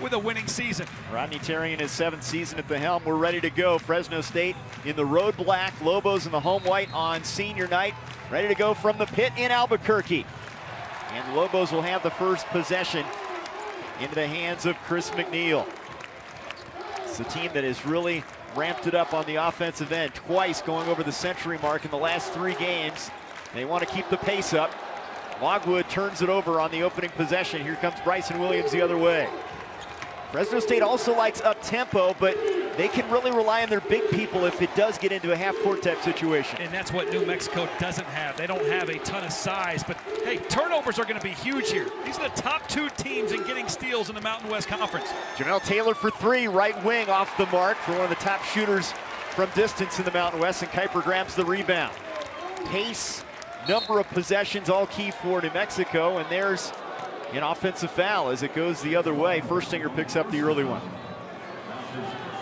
with a winning season. Rodney Terry in his 7th season at the helm. We're ready to go. Fresno State in the road black, Lobos in the home white on senior night. Ready to go from the pit in Albuquerque. And the Lobos will have the first possession into the hands of Chris McNeil. It's a team that has really ramped it up on the offensive end, twice going over the century mark in the last 3 games. They want to keep the pace up. Logwood turns it over on the opening possession. Here comes Bryson Williams the other way. Fresno State also likes up-tempo, but they can really rely on their big people if it does get into a half-court type situation. And that's what New Mexico doesn't have. They don't have a ton of size, but hey, turnovers are going to be huge here. These are the top 2 teams in getting steals in the Mountain West Conference. Jamel Taylor for 3, right wing off the mark for one of the top shooters from distance in the Mountain West, and Kuiper grabs the rebound. Pace, number of possessions, all key for New Mexico, and there's an offensive foul as it goes the other way. Furstinger picks up the early one.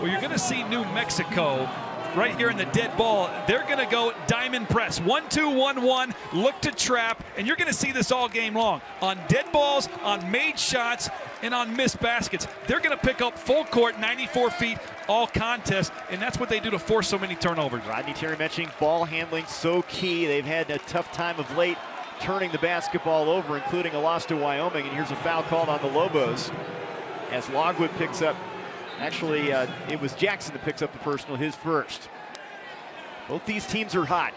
Well, you're going to see New Mexico right here in the dead ball. They're going to go diamond press. 1-2-1-1, look to trap, and you're going to see this all game long. On dead balls, on made shots, and on missed baskets. They're going to pick up full court, 94 feet, all contest, and that's what they do to force so many turnovers. Rodney Terry mentioning ball handling so key. They've had a tough time of late turning the basketball over, including a loss to Wyoming, and here's a foul called on the Lobos as Logwood picks up. Actually, it was Jackson that picks up the personal, his first. Both these teams are hot.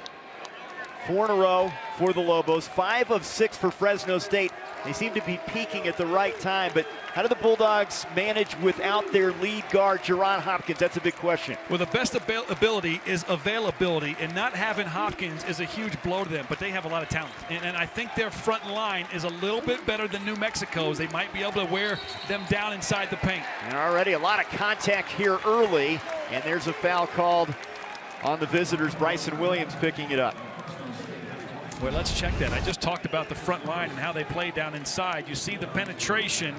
4 in a row for the Lobos, 5 of 6 for Fresno State. They seem to be peaking at the right time, but how do the Bulldogs manage without their lead guard, Jerron Hopkins? That's a big question. Well, the best ability is availability, and not having Hopkins is a huge blow to them, but they have a lot of talent. And I think their front line is a little bit better than New Mexico's. They might be able to wear them down inside the paint. And already a lot of contact here early, and there's a foul called on the visitors. Bryson Williams picking it up. Well, let's check that. I just talked about the front line and how they play down inside. You see the penetration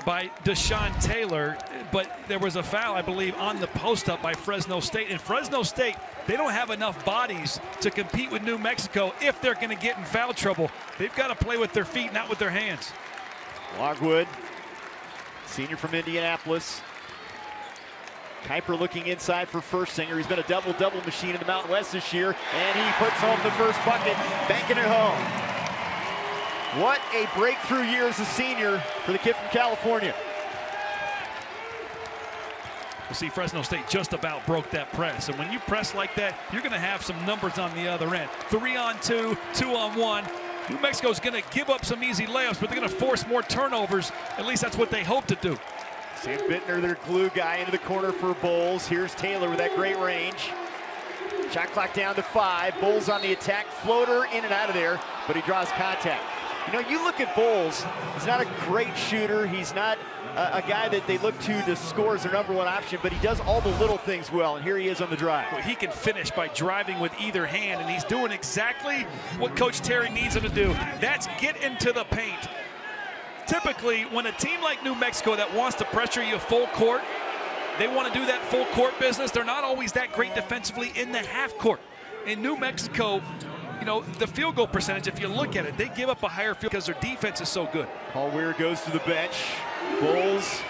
by Deshaun Taylor, but there was a foul, I believe, on the post-up by Fresno State. And Fresno State, they don't have enough bodies to compete with New Mexico if they're going to get in foul trouble. They've got to play with their feet, not with their hands. Logwood, senior from Indianapolis. Kuiper looking inside for Furstinger. He's been a double-double machine in the Mountain West this year, and he puts home the first bucket, banking it home. What a breakthrough year as a senior for the kid from California. You see, Fresno State just about broke that press, and when you press like that, you're going to have some numbers on the other end. 3-on-2, 2-on-1. New Mexico's going to give up some easy layups, but they're going to force more turnovers. At least that's what they hope to do. Sam Bittner, their glue guy, into the corner for Bowles. Here's Taylor with that great range. Shot clock down to 5. Bowles on the attack. Floater in and out of there, but he draws contact. You know, you look at Bowles, he's not a great shooter. He's not a guy that they look to score as their #1 option, but he does all the little things well, and here he is on the drive. Well, he can finish by driving with either hand, and he's doing exactly what Coach Terry needs him to do. That's get into the paint. Typically, when a team like New Mexico that wants to pressure you full court, they want to do that full court business. They're not always that great defensively in the half court. In New Mexico, you know, the field goal percentage, if you look at it, they give up a higher field because their defense is so good. Paul Weir goes to the bench. Bowles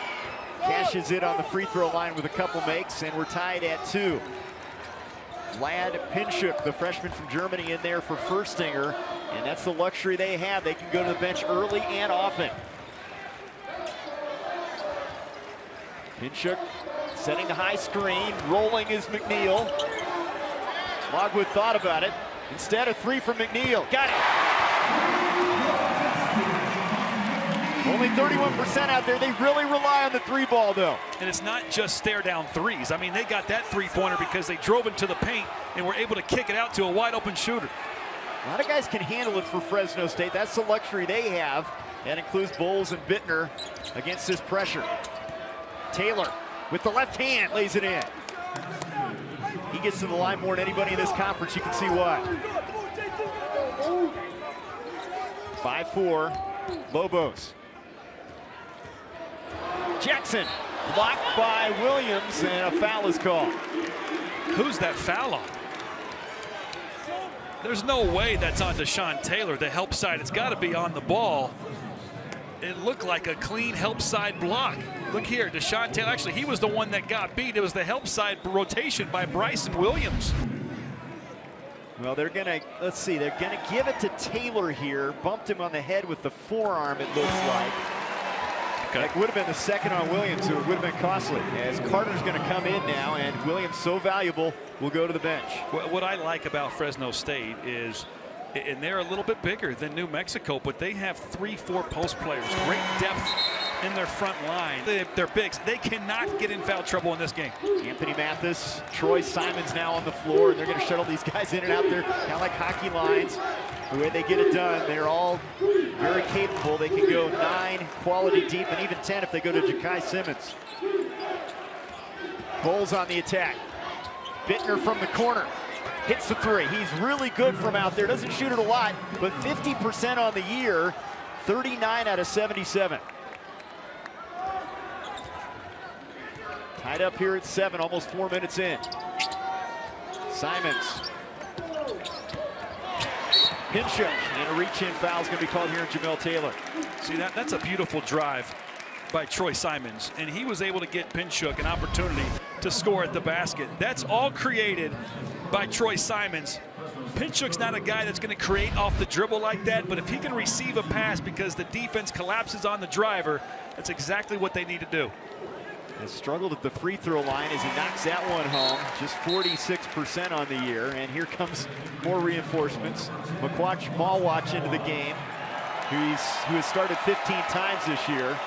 cashes it on the free throw line with a couple makes, and we're tied at 2. Vlad Pinchuk, the freshman from Germany, in there for Furstinger, and that's the luxury they have. They can go to the bench early and often. Pinchuk setting the high screen, rolling is McNeil. Logwood thought about it. Instead, a 3 from McNeil. Got it! Only 31% out there. They really rely on the 3-ball, though. And it's not just stare-down threes. I mean, they got that three-pointer because they drove into the paint and were able to kick it out to a wide-open shooter. A lot of guys can handle it for Fresno State. That's the luxury they have. That includes Bowles and Bittner against this pressure. Taylor with the left hand lays it in. He gets to the line more than anybody in this conference. You can see why. 5-4, Lobos. Jackson blocked by Williams, and a foul is called. Who's that foul on? There's no way that's on Deshaun Taylor, the help side. It's got to be on the ball. It looked like a clean help side block. Look here, Deshaun Taylor, actually he was the one that got beat. It was the help side rotation by Bryson Williams. Well, they're gonna, let's see, they're gonna give it to Taylor here. Bumped him on the head with the forearm, it looks like. Okay. That would have been the second on Williams, so it would have been costly. As Carter's gonna come in now, and Williams, so valuable, will go to the bench. What I like about Fresno State is, and they're a little bit bigger than New Mexico, but they have 3-4 post players. Great depth in their front line. They're bigs. They cannot get in foul trouble in this game. Anthony Mathis, Troy Simons now on the floor, and they're going to shuttle these guys in and out there, kind of like hockey lines. The way they get it done, they're all very capable. They can go 9 quality deep and even 10 if they go to Ja'Kai Simmons. Bowles on the attack. Bittner from the corner. Hits the 3. He's really good from out there. Doesn't shoot it a lot, but 50% on the year, 39 out of 77. Tied up here at 7, almost 4 minutes in. Simons. Pinchuk, and a reach-in foul is going to be called here on Jamel Taylor. See, that's a beautiful drive by Troy Simons, and he was able to get Pinchuk an opportunity to score at the basket. That's all created by Troy Simons. Pinchuk's not a guy that's going to create off the dribble like that, but if he can receive a pass because the defense collapses on the driver, that's exactly what they need to do. Has struggled at the free throw line as he knocks that one home. Just 46% on the year, and here comes more reinforcements. Malwatch into the game, who has started 15 times this year.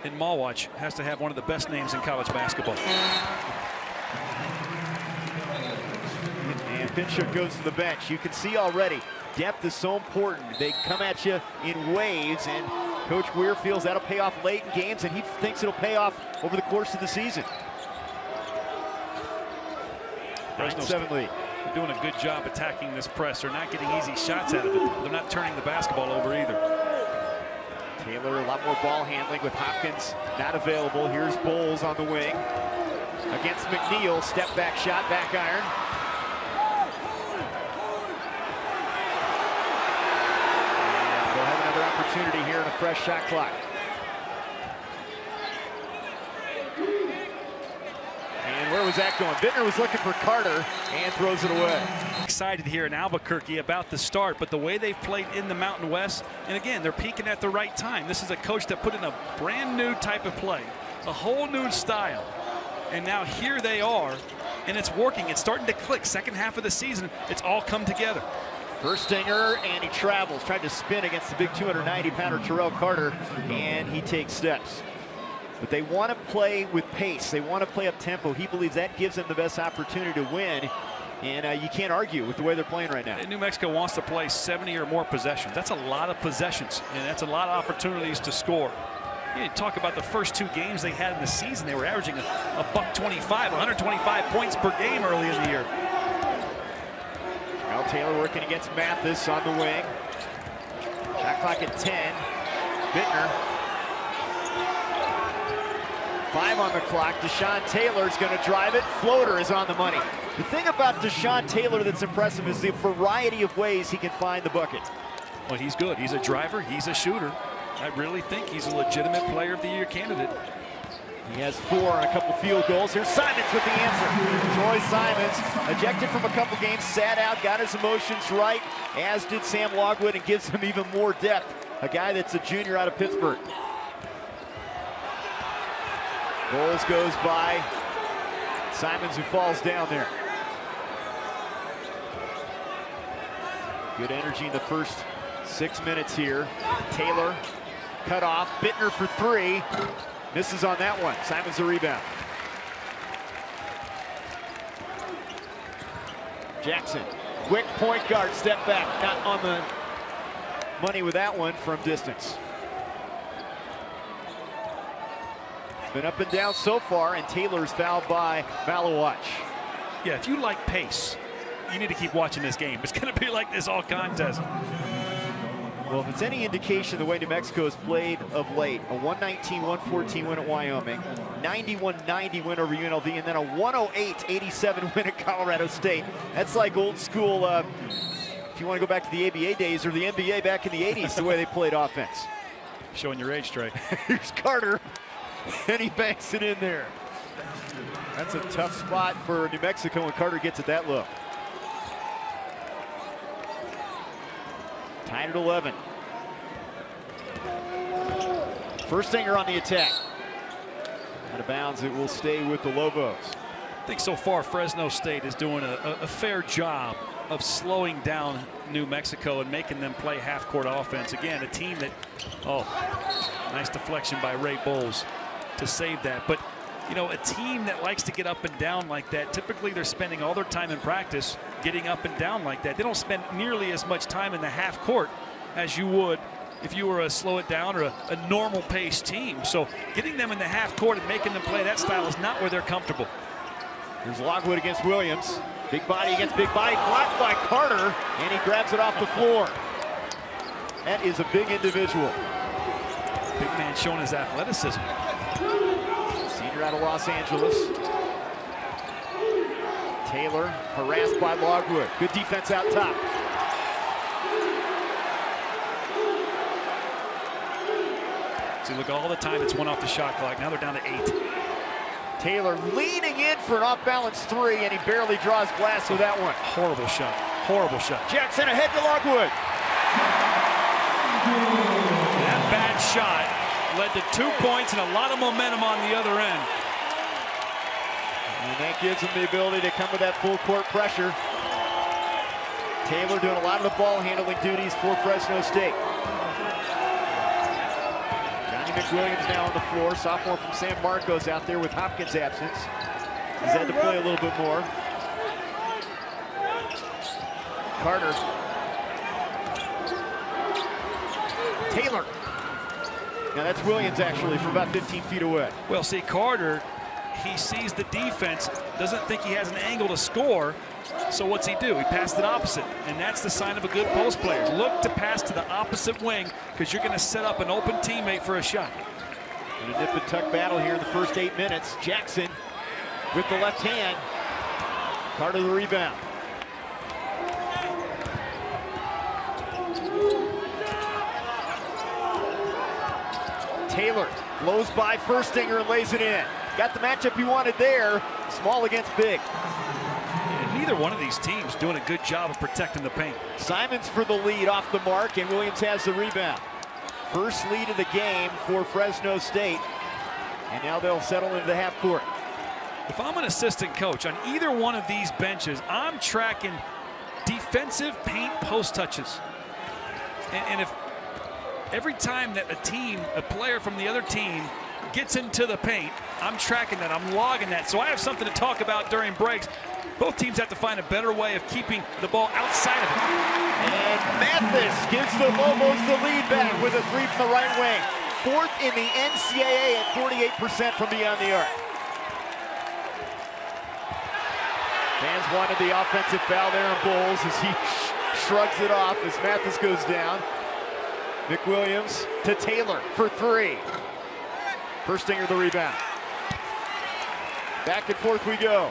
And Malwatch has to have one of the best names in college basketball. And Pinchuk goes to the bench. You can see already, depth is so important. They come at you in waves, and Coach Weir feels that'll pay off late in games, and he thinks it'll pay off over the course of the season. 9-7 lead. They're doing a good job attacking this press. They're not getting easy shots out of it. They're not turning the basketball over either. Taylor, a lot more ball handling with Hopkins not available. Here's Bowles on the wing against McNeil. Step back shot, back iron. And they'll have another opportunity here in a fresh shot clock. And where was that going? Bittner was looking for Carter and throws it away. Excited here in Albuquerque about the start, but the way they've played in the Mountain West, and again, they're peaking at the right time. This is a coach that put in a brand new type of play, a whole new style, and now here they are, and it's working. It's starting to click. Second half of the season, it's all come together. First stinger, and he travels. Tried to spin against the big 290-pounder Terrell Carter, and he takes steps. But they want to play with pace. They want to play up tempo. He believes that gives them the best opportunity to win. And you can't argue with the way they're playing right now. New Mexico wants to play 70 or more possessions. That's a lot of possessions, and that's a lot of opportunities to score. You talk about the first 2 games they had in the season. They were averaging a $125, 125 points per game early in the year. Now Taylor working against Mathis on the wing. Shot clock at 10. Bittner. 5 on the clock. Deshaun Taylor's going to drive it. Floater is on the money. The thing about Deshaun Taylor that's impressive is the variety of ways he can find the bucket. Well, he's good. He's a driver. He's a shooter. I really think he's a legitimate Player of the Year candidate. He has 4 on a couple field goals. Here's Simons with the answer. Troy Simons, ejected from a couple games, sat out, got his emotions right, as did Sam Logwood, and gives him even more depth. A guy that's a junior out of Pittsburgh. Bowles goes by Simons, who falls down there. Good energy in the first 6 minutes here. Taylor cut off. Bittner for 3. Misses on that one. Simons the rebound. Jackson, quick point guard, step back. Not on the money with that one from distance. Been up and down so far, and Taylor's fouled by Malawatch. Yeah, if you like pace, you need to keep watching this game. It's going to be like this all contest. Well, if it's any indication the way New Mexico has played of late, a 119-114 win at Wyoming, 91-90 win over UNLV, and then a 108-87 win at Colorado State. That's like old school if you want to go back to the ABA days or the NBA back in the 80s, the way they played offense. Showing your age, Trey. Here's Carter, and he banks it in there. That's a tough spot for New Mexico when Carter gets at that look. Tied at 11. First Stinger on the attack. Out of bounds, it will stay with the Lobos. I think so far Fresno State is doing a fair job of slowing down New Mexico and making them play half-court offense. Again, a team that, nice deflection by Ray Bowles to save that. But, you know, a team that likes to get up and down like that, typically they're spending all their time in practice getting up and down like that. They don't spend nearly as much time in the half court as you would if you were a slow it down or a normal pace team. So getting them in the half court and making them play that style is not where they're comfortable. Here's Lockwood against Williams. Big body against big body, blocked by Carter, and he grabs it off the floor. That is a big individual. Big man showing his athleticism. Senior out of Los Angeles. Taylor harassed by Lockwood. Good defense out top. See, look, all the time it's one off the shot clock. Now they're down to 8. Taylor leaning in for an off-balance three, and he barely draws glass with that one. Horrible shot. Horrible shot. Jackson ahead to Lockwood. That bad shot led to 2 points and a lot of momentum on the other end. And that gives him the ability to come with that full court pressure. Taylor doing a lot of the ball handling duties for Fresno State. McWilliams now on the floor, sophomore from San Marcos out there with Hopkins' absence. He's had to play a little bit more. Carter. Taylor. Now that's Williams actually from about 15 feet away. Well, see, Carter, he sees the defense, doesn't think he has an angle to score, so what's he do? He passed it opposite, and that's the sign of a good post player. Look to pass to the opposite wing because you're going to set up an open teammate for a shot. And a nip and tuck battle here in the first 8 minutes. Jackson with the left hand. Carter the rebound. Taylor blows by First Stinger and lays it in. Got the matchup he wanted there. Small against big. Neither one of these teams doing a good job of protecting the paint. Simons for the lead off the mark, and Williams has the rebound. First lead of the game for Fresno State, and now they'll settle into the half court. If I'm an assistant coach on either one of these benches, I'm tracking defensive paint post touches. And if every time that a player from the other team gets into the paint, I'm tracking that, I'm logging that, so I have something to talk about during breaks. Both teams have to find a better way of keeping the ball outside of it. And Mathis gives the Lobos the lead back with a three from the right wing. Fourth in the NCAA at 48% from beyond the arc. Fans wanted the offensive foul there on Bowles as he shrugs it off as Mathis goes down. McWilliams to Taylor for three. First Stinger the rebound. Back and forth we go.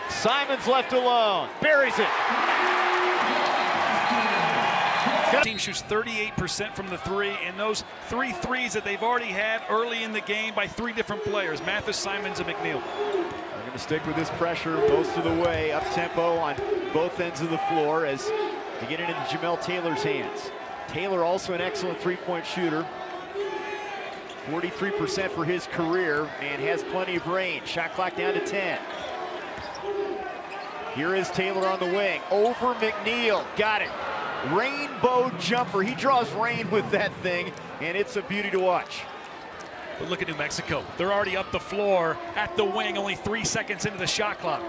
Simons left alone. Buries it. The team shoots 38% from the three, and those 3 threes that they've already had early in the game by 3 different players, Mathis, Simons, and McNeil. They're going to stick with this pressure most of the way, up tempo on both ends of the floor as they get it into Jamel Taylor's hands. Taylor also an excellent three-point shooter. 43% for his career and has plenty of range. Shot clock down to 10. Here is Taylor on the wing. Over McNeil. Got it. Rainbow jumper. He draws rain with that thing, and it's a beauty to watch. But look at New Mexico. They're already up the floor at the wing, only 3 seconds into the shot clock.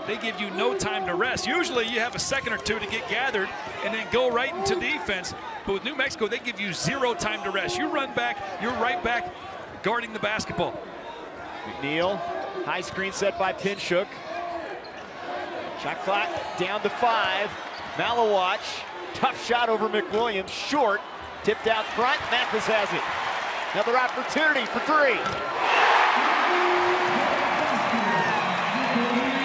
They give you no time to rest. Usually you have a second or two to get gathered and then go right into defense. But with New Mexico, they give you 0 time to rest. You run back, you're right back guarding the basketball. McNeil, high screen set by Pinchuk. Shot clock down to 5. Malawatch, tough shot over McWilliams, short, tipped out front. Mathis has it. Another opportunity for 3.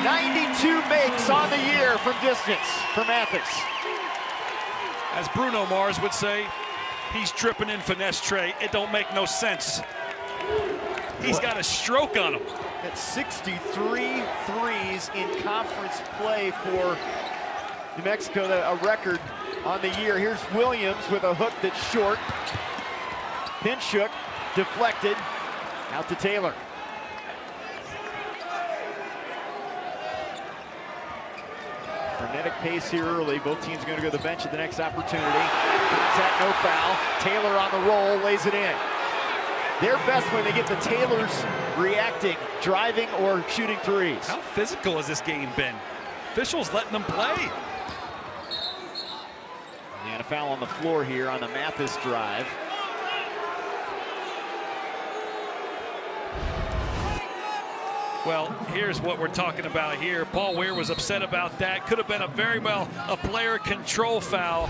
92 makes on the year from distance for Mathis. As Bruno Mars would say, he's tripping in finesse tray. It don't make no sense. He's got a stroke on him. That's 63 threes in conference play for New Mexico, a record on the year. Here's Williams with a hook that's short. Pinchuk deflected, out to Taylor. Frenetic pace here early. Both teams going to go to the bench at the next opportunity. Contact, no foul. Taylor on the roll, lays it in. They're best when they get the Taylors reacting, driving or shooting threes. How physical has this game been? Officials letting them play. And a foul on the floor here on the Mathis drive. Well, here's what we're talking about here. Paul Weir was upset about that. Could have been a player control foul.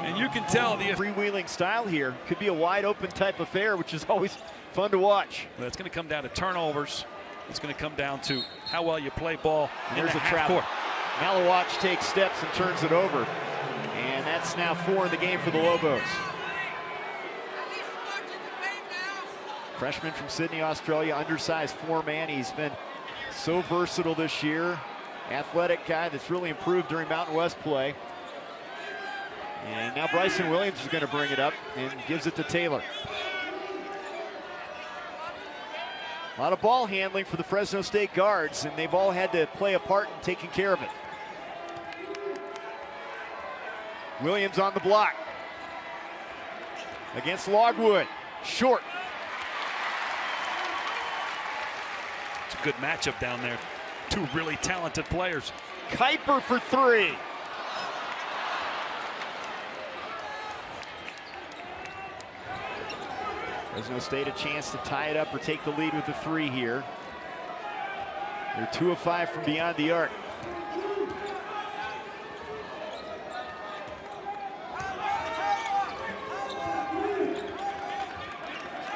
And you can tell the freewheeling style here could be a wide open type affair, which is always fun to watch. But it's going to come down to turnovers. It's going to come down to how well you play ball in the There's a half travel. court. Malawach takes steps and turns it over. And that's now 4 in the game for the Lobos. Freshman from Sydney, Australia, undersized 4-man. He's been so versatile this year. Athletic guy that's really improved during Mountain West play. And now Bryson Williams is going to bring it up and gives it to Taylor. A lot of ball handling for the Fresno State guards, and they've all had to play a part in taking care of it. Williams on the block. Against Logwood. Short. It's a good matchup down there. Two really talented players. Kuiper for 3. Fresno State a chance to tie it up or take the lead with the 3 here. They're 2 of 5 from beyond the arc.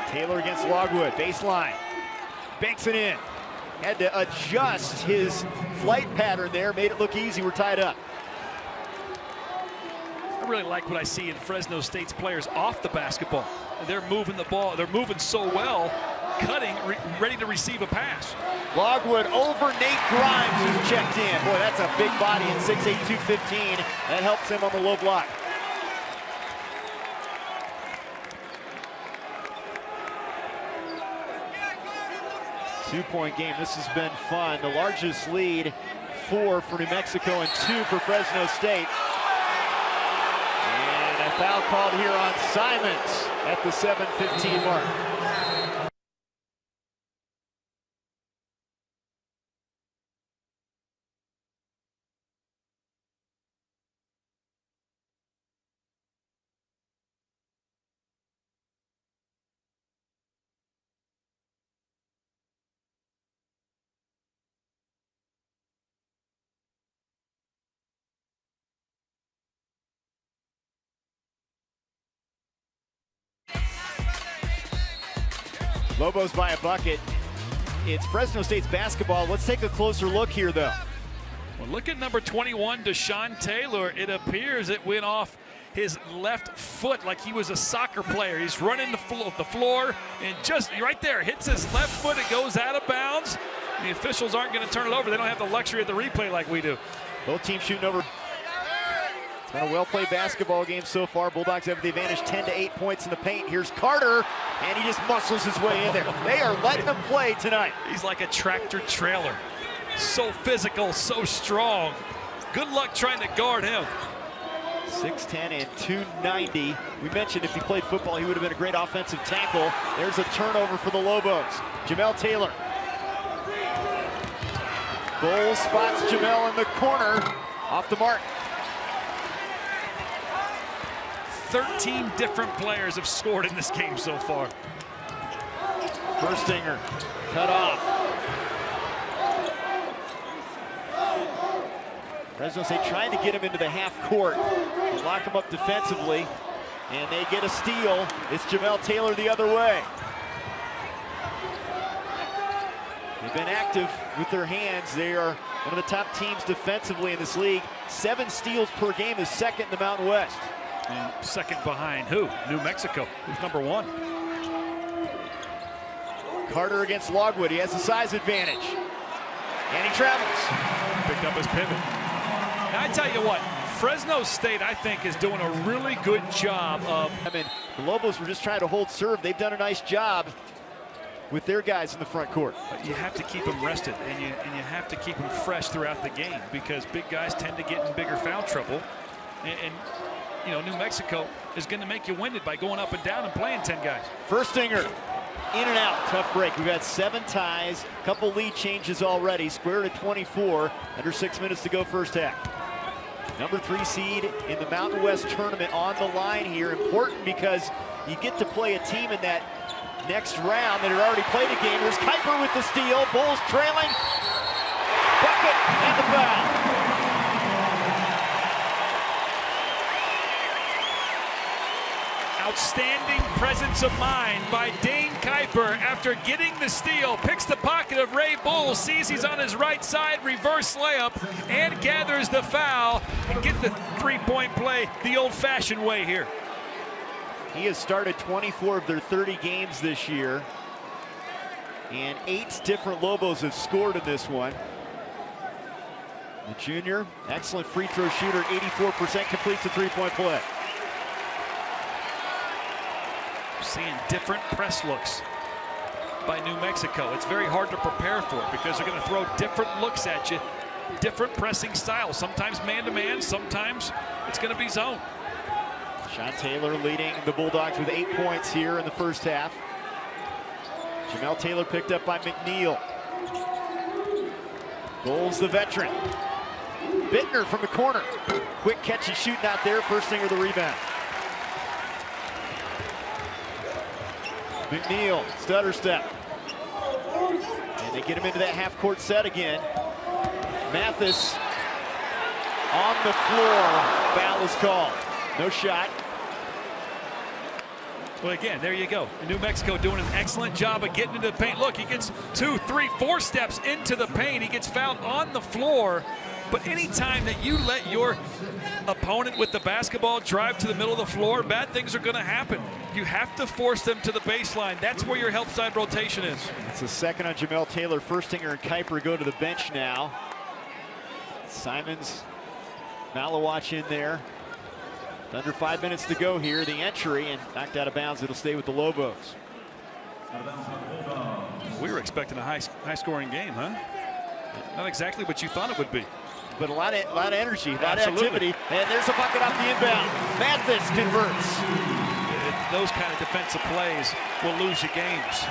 Taylor against Logwood, baseline. Banks it in. Had to adjust his flight pattern there, made it look easy. We're tied up. I really like what I see in Fresno State's players off the basketball. They're moving the ball. They're moving so well, cutting, ready to receive a pass. Logwood over Nate Grimes, who's checked in. Boy, that's a big body at 6'8", 215. That helps him on the low block. Two-point game. This has been fun. The largest lead, 4 for New Mexico and 2 for Fresno State. And a foul called here on Simons at the 7:15 mark. Lobos by a bucket. It's Fresno State's basketball. Let's take a closer look here, though. Well, look at number 21, Deshaun Taylor. It appears it went off his left foot like he was a soccer player. He's running the floor and just right there hits his left foot. It goes out of bounds. The officials aren't going to turn it over. They don't have the luxury of the replay like we do. Both teams shooting over. It's been a well-played basketball game so far. Bulldogs have the advantage, 10 to 8 points in the paint. Here's Carter, and he just muscles his way in there. They are letting him play tonight. He's like a tractor trailer. So physical, so strong. Good luck trying to guard him. 6'10" and 290. We mentioned if he played football, he would have been a great offensive tackle. There's a turnover for the Lobos. Jamel Taylor. Bowles spots Jamel in the corner. Off the mark. 13 different players have scored in this game so far. Firstinger cut off. Fresno State trying to get him into the half court, lock him up defensively, and they get a steal. It's Jamel Taylor the other way. They've been active with their hands. They are one of the top teams defensively in this league. 7 steals per game is second in the Mountain West. And second behind who? New Mexico, who's number 1. Carter against Logwood. He has the size advantage. And he travels. Picked up his pivot. Now, I tell you what, Fresno State, I think, is doing a really good job of... I mean, the Lobos were just trying to hold serve. They've done a nice job with their guys in the front court. But you have to keep them rested, and you have to keep them fresh throughout the game, because big guys tend to get in bigger foul trouble. And you know, New Mexico is going to make you winded by going up and down and playing 10 guys. Firstinger. In and out, tough break. We've had 7 ties, a couple lead changes already. Squared at 24, under 6 minutes to go first half. Number 3 seed in the Mountain West tournament on the line here. Important because you get to play a team in that next round that had already played a game. There's Kuiper with the steal. Bulls trailing. Bucket and the foul. Outstanding presence of mind by Dane Kuiper after getting the steal. Picks the pocket of Ray Bull, sees he's on his right side, reverse layup, and gathers the foul and get the three-point play the old-fashioned way here. He has started 24 of their 30 games this year, and 8 different Lobos have scored in this one. The junior, excellent free throw shooter, 84% completes the three-point play. Seeing different press looks by New Mexico. It's very hard to prepare for it because they're going to throw different looks at you, different pressing styles. Sometimes man-to-man, sometimes it's going to be zone. Sean Taylor leading the Bulldogs with 8 points here in the first half. Jamel Taylor picked up by McNeil. Goals the veteran. Bittner from the corner. Quick catch and shooting out there. Firstinger the rebound. McNeil, stutter step. And they get him into that half-court set again. Mathis on the floor. Foul is called. No shot. Well, again, there you go. New Mexico doing an excellent job of getting into the paint. Look, he gets 2, 3, 4 steps into the paint. He gets fouled on the floor. But anytime that you let your opponent with the basketball drive to the middle of the floor, bad things are going to happen. You have to force them to the baseline. That's where your help side rotation is. It's a second on Jamel Taylor. Firstinger and Kuiper go to the bench now. Simons, Malawach in there. Under 5 minutes to go here. The entry, and knocked out of bounds. It'll stay with the Lobos. We were expecting a high-scoring game, huh? Not exactly what you thought it would be. But a lot of energy, a lot of activity. And there's a bucket off the inbound. Mathis converts. Those kind of defensive plays will lose you games.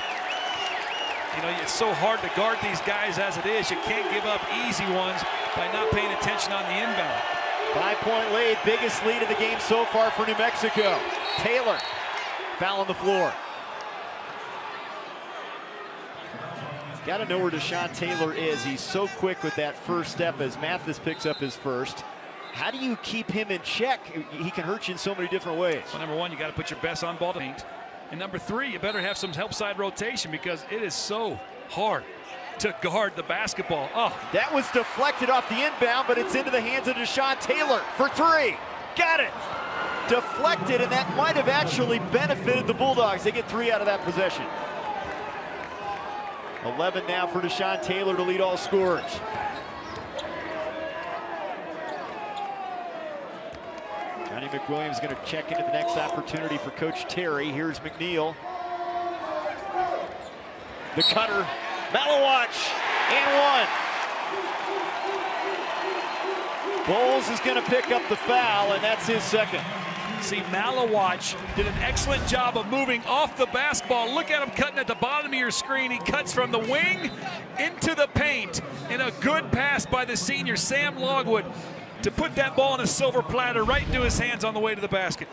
You know, it's so hard to guard these guys as it is. You can't give up easy ones by not paying attention on the inbound. 5-point lead, biggest lead of the game so far for New Mexico. Taylor, foul on the floor. Got to know where Deshaun Taylor is. He's so quick with that first step as Mathis picks up his first. How do you keep him in check? He can hurt you in so many different ways. Well, number 1, you got to put your best on ball to paint. And number 3, you better have some help side rotation because it is so hard to guard the basketball. Oh, that was deflected off the inbound, but it's into the hands of Deshaun Taylor for 3. Got it. Deflected, and that might have actually benefited the Bulldogs. They get 3 out of that possession. 11 now for Deshaun Taylor to lead all scorers. Johnny McWilliams going to check into the next opportunity for Coach Terry. Here's McNeil. The cutter. Malawach and 1. Bowles is going to pick up the foul, and that's his second. See, Malawach did an excellent job of moving off the basketball. Look at him cutting at the bottom of your screen. He cuts from the wing into the paint. And a good pass by the senior, Sam Logwood, to put that ball on a silver platter right into his hands on the way to the basket.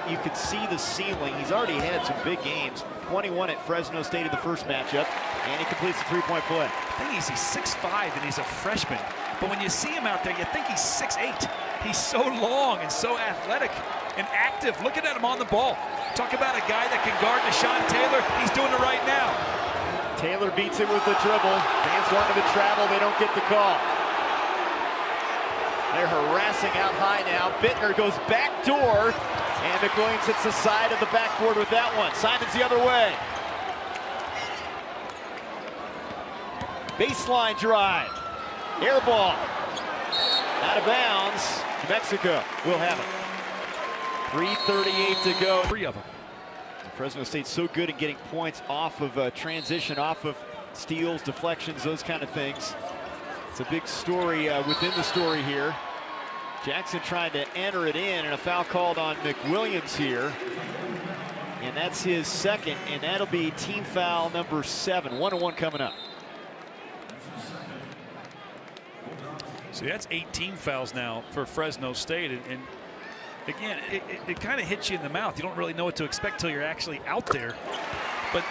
You could see the ceiling. He's already had some big games. 21 at Fresno State in the first matchup. And he completes the three-point play. I think he's 6'5", and he's a freshman. But when you see him out there, you think he's 6'8". He's so long and so athletic and active. Looking at him on the ball. Talk about a guy that can guard Deshaun Taylor. He's doing it right now. Taylor beats it with the dribble. Fans wanted to travel, they don't get the call. They're harassing out high now. Bittner goes back door, and McWilliams hits the side of the backboard with that one. Simons the other way. Baseline drive. Air ball. Out of bounds. New Mexico will have it. 3:38 to go. 3 of them. Fresno State's so good at getting points off of transition, off of steals, deflections, those kind of things. It's a big story within the story here. Jackson trying to enter it in, and a foul called on McWilliams here. And that's his second, and that'll be team foul number 7. 1-1 coming up. So that's 18 fouls now for Fresno State. And again, it kind of hits you in the mouth. You don't really know what to expect till you're actually out there. But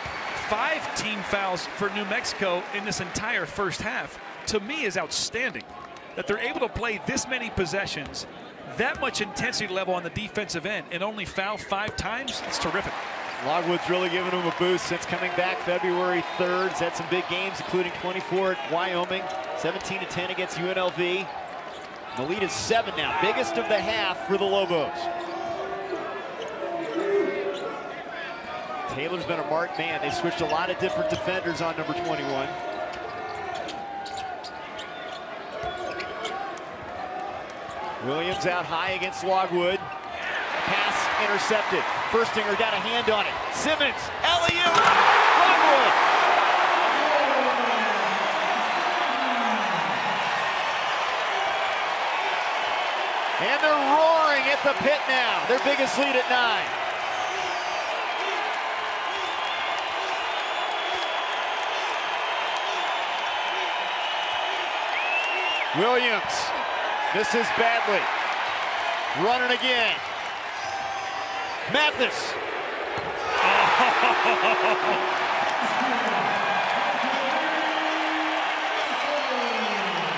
5 team fouls for New Mexico in this entire first half, to me, is outstanding. That they're able to play this many possessions, that much intensity level on the defensive end, and only foul 5 times. It's terrific. Logwood's really given him a boost since coming back February 3rd. He's had some big games, including 24 at Wyoming, 17-10 against UNLV. The lead is 7 now, biggest of the half for the Lobos. Taylor's been a marked man. They switched a lot of different defenders on number 21. Williams out high against Logwood. Pass intercepted. Firstinger got a hand on it. Simmons, alley-oop, Logwood. And they're roaring at the pit now. Their biggest lead at 9. Williams misses badly. Running again. Mathis.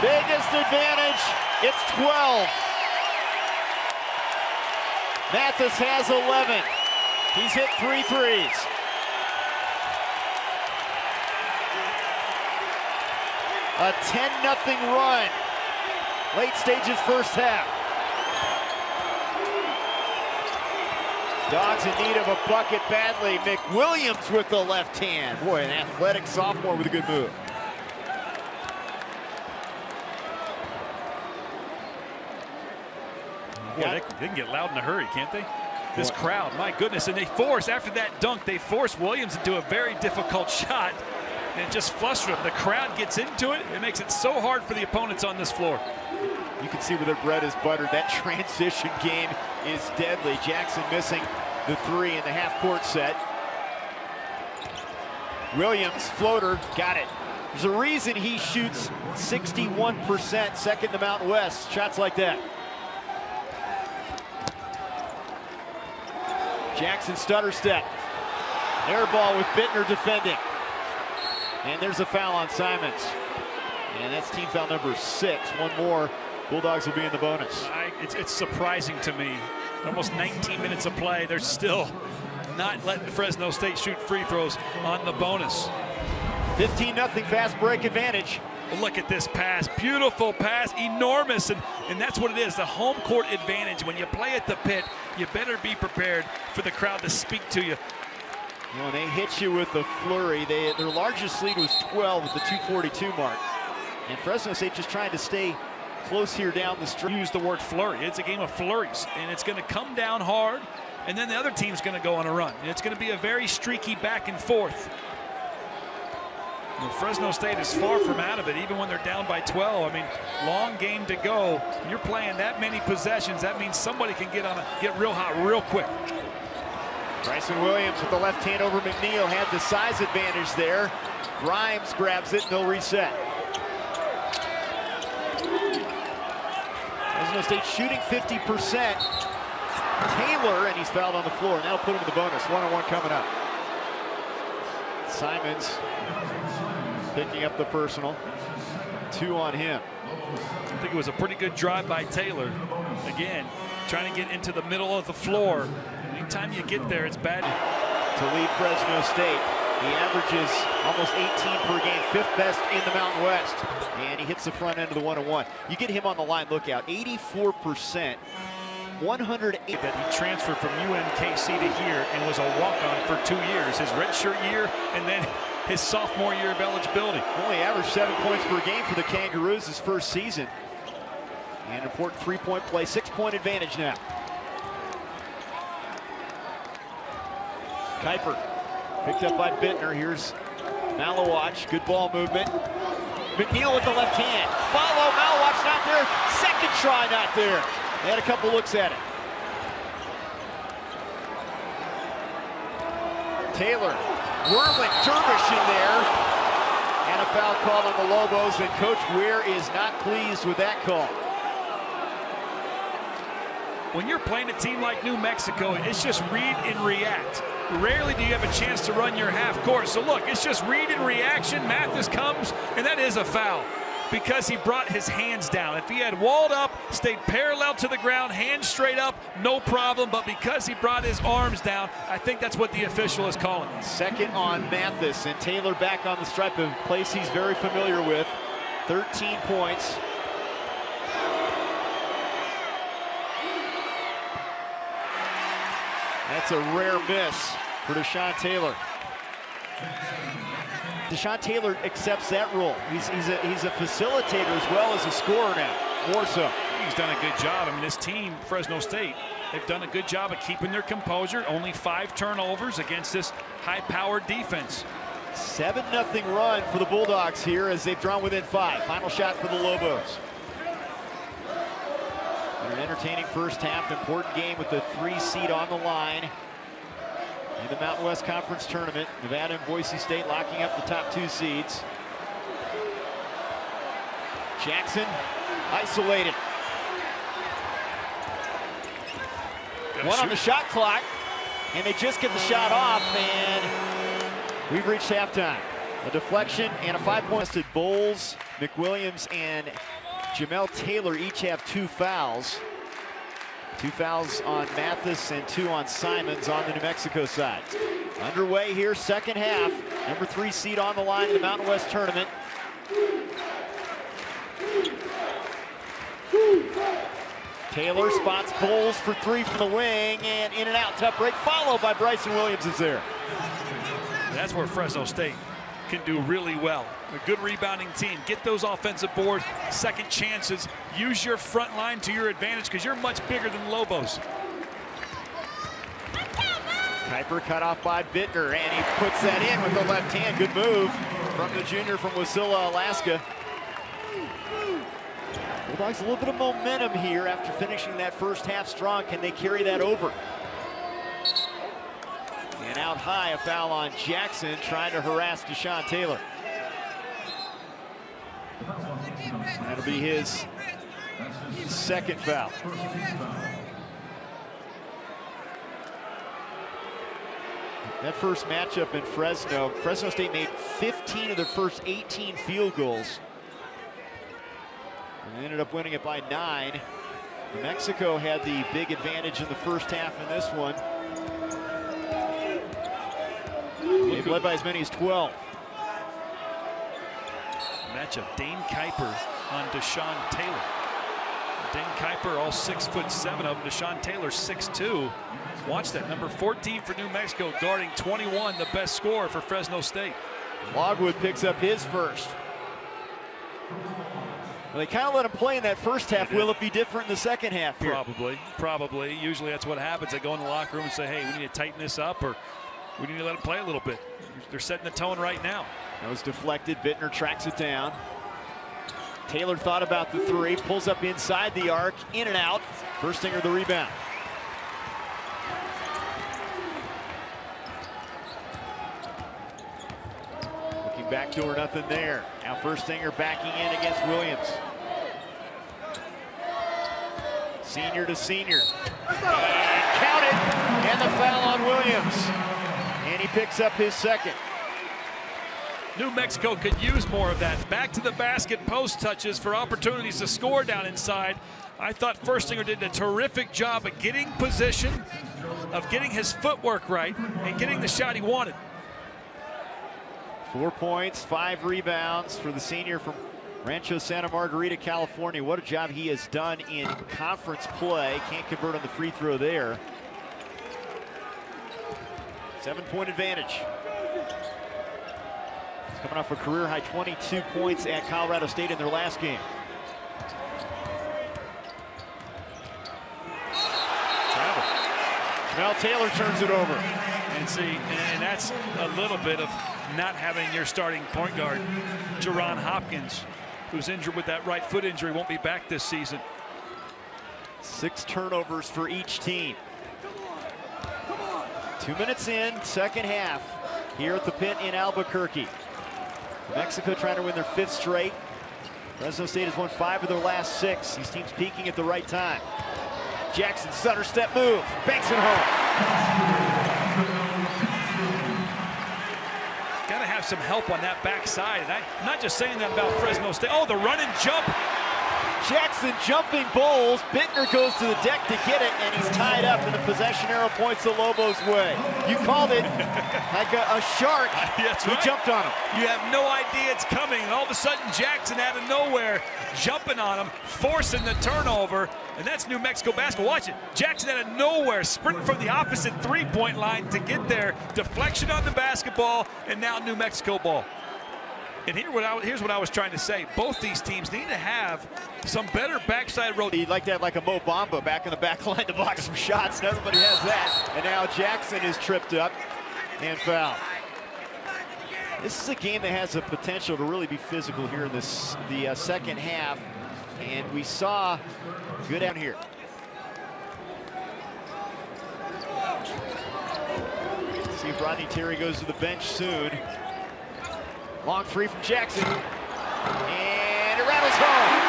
Biggest advantage, it's 12. Mathis has 11. He's hit 3 threes. A 10-0 run. Late stages first half. Dogs in need of a bucket badly. McWilliams with the left hand. Boy, an athletic sophomore with a good move. Boy, they can get loud in a hurry, can't they? This crowd, my goodness. And they force, after that dunk, they force Williams into a very difficult shot. And it just flustered him. The crowd gets into it. It makes it so hard for the opponents on this floor. You can see where their bread is buttered. That transition game is deadly. Jackson missing the 3 in the half-court set. Williams, floater, got it. There's a reason he shoots 61%, second in the Mountain West. Shots like that. Jackson stutter step. Air ball with Bittner defending. And there's a foul on Simons. And that's team foul number 6. One more. Bulldogs will be in the bonus. It's surprising to me. Almost 19 minutes of play. They're still not letting Fresno State shoot free throws on the bonus. 15-0 fast break advantage. Look at this pass. Beautiful pass. Enormous. And that's what it is. The home court advantage. When you play at the pit, you better be prepared for the crowd to speak to you. You know, they hit you with a flurry. Their largest lead was 12 at the 2:42 mark. And Fresno State just trying to stay close here down the stretch. Use the word flurry. It's a game of flurries, and it's going to come down hard, and then the other team's going to go on a run. And it's going to be a very streaky back and forth. And Fresno State is far from out of it, even when they're down by 12. I mean, long game to go. When you're playing that many possessions, that means somebody can get real hot real quick. Bryson Williams with the left hand over McNeil had the size advantage there. Grimes grabs it and they'll reset. Fresno State shooting 50%. Taylor, and he's fouled on the floor, and that'll put him in the bonus. 1-on-1 coming up. Simons picking up the personal. 2 on him. I think it was a pretty good drive by Taylor. Again, trying to get into the middle of the floor. Anytime you get there, it's bad. To lead Fresno State. He averages almost 18 per game, 5th best in the Mountain West. And he hits the front end of the 1-on-1. You get him on the line, look out, 84%, 108. That he transferred from UMKC to here and was a walk-on for 2 years. His redshirt year and then his sophomore year of eligibility. Only averaged 7 points per game for the Kangaroos his first season. And important 3-point play, 6-point advantage now. Kuiper picked up by Bittner. Here's Malawach, good ball movement. McNeil with the left hand. Follow, Malawach not there. Second try not there. They had a couple looks at it. Taylor, whirling Dervish in there. And a foul call on the Lobos, and Coach Weir is not pleased with that call. When you're playing a team like New Mexico, it's just read and react. Rarely do you have a chance to run your half court. So look, it's just read and reaction. Mathis comes, and that is a foul because he brought his hands down. If he had walled up, stayed parallel to the ground, hands straight up, no problem. But because he brought his arms down, I think that's what the official is calling. Second on Mathis, and Taylor back on the stripe, a place he's very familiar with. 13 points. That's a rare miss for Deshaun Taylor. Deshaun Taylor accepts that role. He's a facilitator as well as a scorer now, more so. He's done a good job. I mean, this team, Fresno State, they've done a good job of keeping their composure. Only 5 turnovers against this high-powered defense. 7-0 run for the Bulldogs here as they've drawn within 5. Final shot for the Lobos. An entertaining first half, important game with the 3 seed on the line in the Mountain West Conference Tournament. Nevada and Boise State locking up the top 2 seeds. Jackson isolated. One on the shot clock, and they just get the shot off, and we've reached halftime. A deflection and a 5-point. Bowles, McWilliams, and Jamel Taylor each have 2 fouls. 2 fouls on Mathis and 2 on Simons on the New Mexico side. Underway here, second half. Number 3 seed on the line in the Mountain West Tournament. Taylor spots Bowles for 3 from the wing, and in and out, tough break, followed by Bryson Williams is there. That's where Fresno State can do really well. A good rebounding team. Get those offensive boards, second chances. Use your front line to your advantage because you're much bigger than the Lobos. Kuiper cut off by Bittner, and he puts that in with the left hand. Good move from the junior from Wasilla, Alaska. Bulldogs a little bit of momentum here after finishing that first half strong. Can they carry that over? And out high, a foul on Jackson, trying to harass Deshaun Taylor. That'll be his second foul. That first matchup in Fresno, Fresno State made 15 of their first 18 field goals. And they ended up winning it by 9. New Mexico had the big advantage in the first half in this one. They've led by as many as 12. Matchup, Dane Kuiper on Deshaun Taylor. Dane Kuiper, all 6'7" of them. Deshaun Taylor, 6'2". Watch that, number 14 for New Mexico, guarding 21, the best scorer for Fresno State. Logwood picks up his first. Well, they kind of let him play in that first half. Will it be different in the second half here? Probably. Usually that's what happens. They go in the locker room and say, hey, we need to tighten this up, or we need to let him play a little bit. They're setting the tone right now. That was deflected. Bittner tracks it down. Taylor thought about the 3, pulls up inside the arc, in and out. Furstinger the rebound. Looking backdoor, nothing there. Now Furstinger backing in against Williams. Senior to senior. And count it, and the foul on Williams. And he picks up his second. New Mexico could use more of that. Back to the basket, post touches for opportunities to score down inside. I thought Furstinger did a terrific job of getting position, of getting his footwork right, and getting the shot he wanted. 4 points, 5 rebounds for the senior from Rancho Santa Margarita, California. What a job he has done in conference play. Can't convert on the free throw there. 7-point advantage. He's coming off a career-high 22 points at Colorado State in their last game. Now Taylor turns it over. And see, and that's a little bit of not having your starting point guard, Jerron Hopkins, who's injured with that right foot injury, won't be back this season. 6 turnovers for each team. 2 minutes in, second half, here at the Pit in Albuquerque. New Mexico trying to win their 5th straight. Fresno State has won 5 of their last 6. These teams peaking at the right time. Jackson, stutter step move, banks it home. Got to have some help on that backside. And I'm not just saying that about Fresno State. Oh, the run and jump. Jackson jumping bowls. Bittner goes to the deck to get it, and he's tied up, and the possession arrow points the Lobos' way. You called it like a shark. That's he right. jumped on him. You have no idea it's coming, and all of a sudden Jackson out of nowhere jumping on him, forcing the turnover, and that's New Mexico basketball. Watch it. Jackson out of nowhere, sprinting from the opposite three-point line to get there. Deflection on the basketball, and now New Mexico ball. And here's what I was trying to say. Both these teams need to have some better backside road. You'd like to have like a Mo Bamba back in the back line to block some shots, and everybody has that. And now Jackson is tripped up and fouled. This is a game that has the potential to really be physical here in the second half. And we saw good out here. See if Rodney Terry goes to the bench soon. Long three from Jackson, and it rattles home.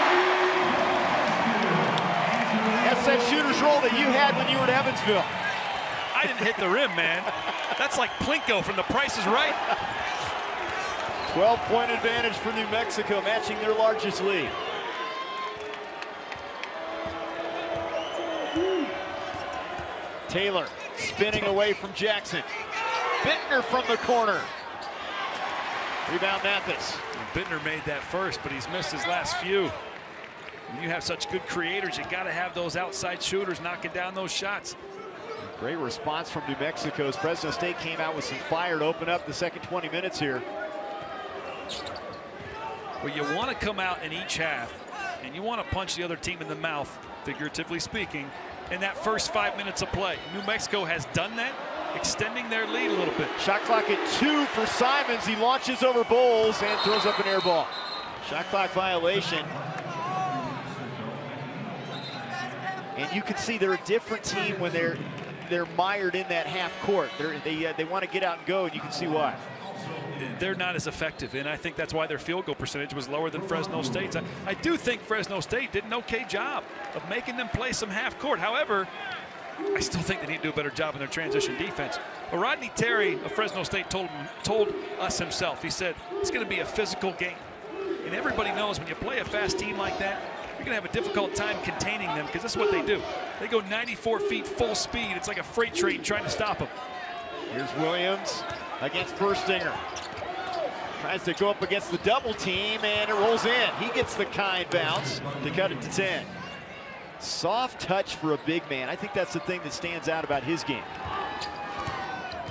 That's that shooter's roll that you had when you were at Evansville. I didn't hit the rim, man. That's like Plinko from The Price is Right. 12-point advantage for New Mexico, matching their largest lead. Taylor spinning away from Jackson. Bittner from the corner. Rebound Mathis. Bittner made that first, but he's missed his last few. When you have such good creators, you got to have those outside shooters knocking down those shots. Great response from New Mexico as Fresno State came out with some fire to open up the second 20 minutes here. Well, you want to come out in each half, and you want to punch the other team in the mouth, figuratively speaking, in that first 5 minutes of play. New Mexico has done that, extending their lead a little bit. Shot clock at 2 for Simons. He launches over Bowles and throws up an air ball. Shot clock violation. And you can see they're a different team when they're mired in that half court. They want to get out and go, and you can see why. They're not as effective, and I think that's why their field goal percentage was lower than Fresno State's. I do think Fresno State did an okay job of making them play some half court. However, I still think they need to do a better job in their transition defense. But Rodney Terry of Fresno State told us himself, he said, it's going to be a physical game. And everybody knows when you play a fast team like that, you're going to have a difficult time containing them because that's what they do. They go 94 feet full speed. It's like a freight train trying to stop them. Here's Williams against Furstinger. Tries to go up against the double team, and it rolls in. He gets the kind bounce to cut it to 10. Soft touch for a big man. I think that's the thing that stands out about his game.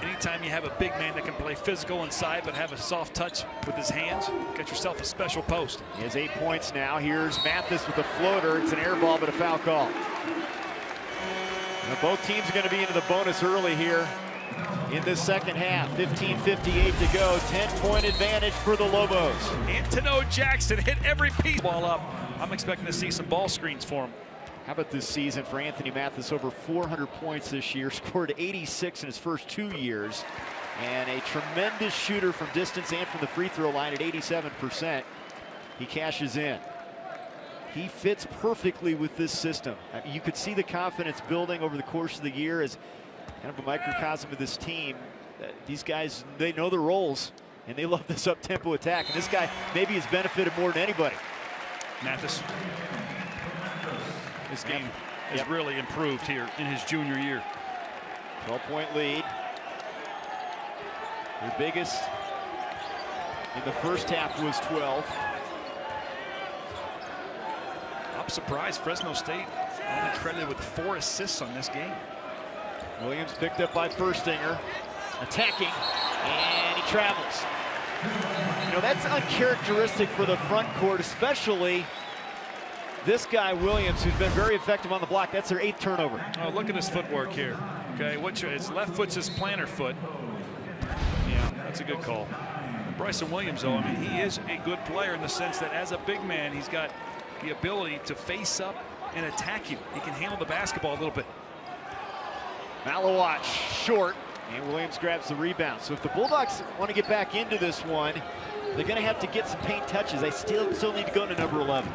Anytime you have a big man that can play physical inside but have a soft touch with his hands, get yourself a special post. He has 8 points now. Here's Mathis with a floater. It's an air ball, but a foul call. Now both teams are going to be into the bonus early here in this second half. 15:58 to go. 10-point advantage for the Lobos. Antono Jackson hit every piece ball up. I'm expecting to see some ball screens for him. How about this season for Anthony Mathis? Over 400 points this year, scored 86 in his first 2 years, and a tremendous shooter from distance and from the free throw line at 87%. He cashes in. He fits perfectly with this system. I mean, you could see the confidence building over the course of the year as kind of a microcosm of this team. These guys, they know their roles, and they love this up-tempo attack. And this guy maybe has benefited more than anybody. Mathis. His game has really improved here in his junior year. 12-point lead. Your biggest in the first half was 12. I'm surprised Fresno State only credited with 4 assists on this game. Williams picked up by Furstinger, attacking, and he travels. You know, that's uncharacteristic for the front court, especially this guy Williams, who's been very effective on the block. That's their 8th turnover. Oh, look at his footwork here. Okay, his left foot's his plantar foot. Yeah, that's a good call. Bryson Williams, though, I mean, he is a good player in the sense that as a big man, he's got the ability to face up and attack you. He can handle the basketball a little bit. Malawatch short, and Williams grabs the rebound. So if the Bulldogs want to get back into this one, they're going to have to get some paint touches. They still need to go to number 11.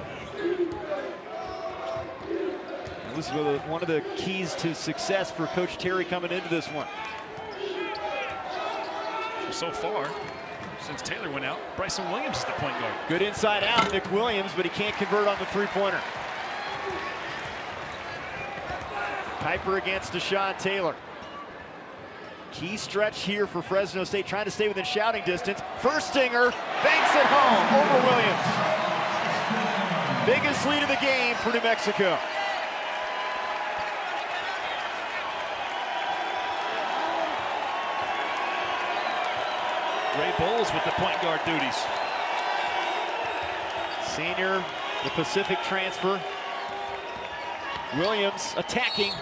And this is one of the keys to success for Coach Terry coming into this one. So far, since Taylor went out, Bryson Williams is the point guard. Good inside out, Nick Williams, but he can't convert on the three-pointer. Piper against Deshaun Taylor. Key stretch here for Fresno State, trying to stay within shouting distance. Furstinger banks it home over Williams. Biggest lead of the game for New Mexico. Ray Bowles with the point guard duties. Senior, the Pacific transfer. Williams attacking.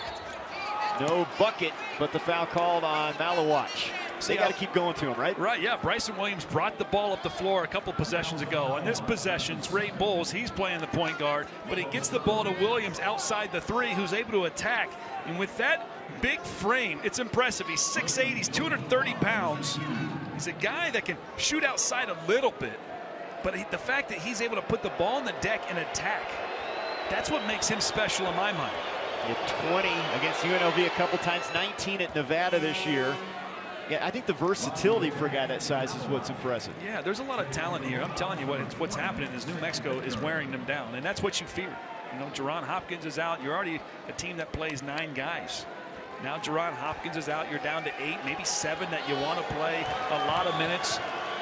No bucket, but the foul called on Malawatch. They got to keep going to him, right? Right, yeah. Bryson Williams brought the ball up the floor a couple possessions ago. On this possession, Ray Bowles, he's playing the point guard, but he gets the ball to Williams outside the 3, who's able to attack. And with that big frame, it's impressive. He's 6'8", he's 230 pounds. He's a guy that can shoot outside a little bit, but the fact that he's able to put the ball on the deck and attack, that's what makes him special in my mind. He had 20 against UNLV a couple times, 19 at Nevada this year. Yeah, I think the versatility for a guy that size is what's impressive. Yeah, there's a lot of talent here. I'm telling you what's happening is New Mexico is wearing them down, and that's what you fear. You know, Jerron Hopkins is out. You're already a team that plays 9 guys. Now Jerron Hopkins is out. You're down to 8, maybe 7 that you want to play a lot of minutes.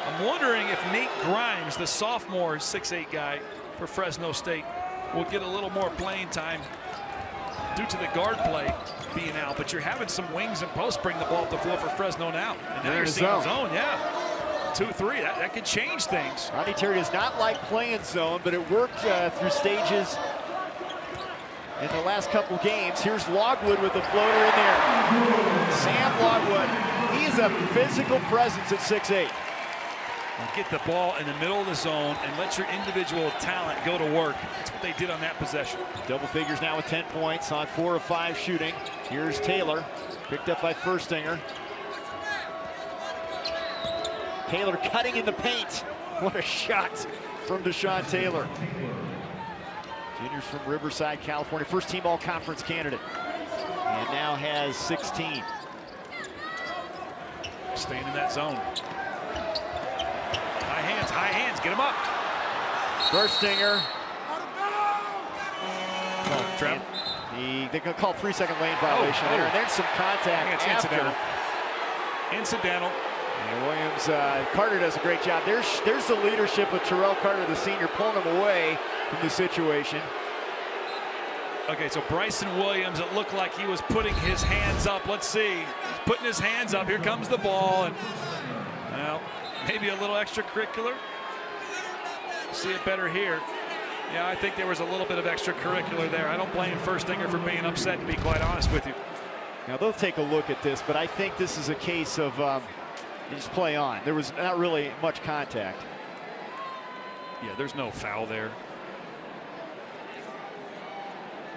I'm wondering if Nate Grimes, the sophomore 6'8" guy for Fresno State, will get a little more playing time due to the guard play being out. But you're having some wings and posts bring the ball up the floor for Fresno now. And now you're seeing zone, yeah. 2-3, that could change things. Ronnie Terry does not like playing zone, but it worked through stages in the last couple games. Here's Logwood with the floater in there. Sam Logwood, he's a physical presence at 6'8". Get the ball in the middle of the zone and let your individual talent go to work. That's what they did on that possession. Double figures now with 10 points on 4 of 5 shooting. Here's Taylor, picked up by Furstinger. Taylor cutting in the paint. What a shot from Deshaun Taylor. Juniors from Riverside, California, first team all-conference candidate. And now has 16. Staying in that zone. High hands, get him up. Furstinger. Oh, Trev. They're going to call 3-second lane violation there, and there's some contact. It's incidental. Incidental. And Williams, Carter does a great job. There's the leadership of Terrell Carter, the senior, pulling him away from the situation. Okay, so Bryson Williams, it looked like he was putting his hands up. Let's see. He's putting his hands up. Here comes the ball. And, well, maybe a little extracurricular. See it better here. Yeah, I think there was a little bit of extracurricular there. I don't blame Furstinger for being upset, to be quite honest with you. Now, they'll take a look at this, but I think this is a case of just play on. There was not really much contact. Yeah, there's no foul there.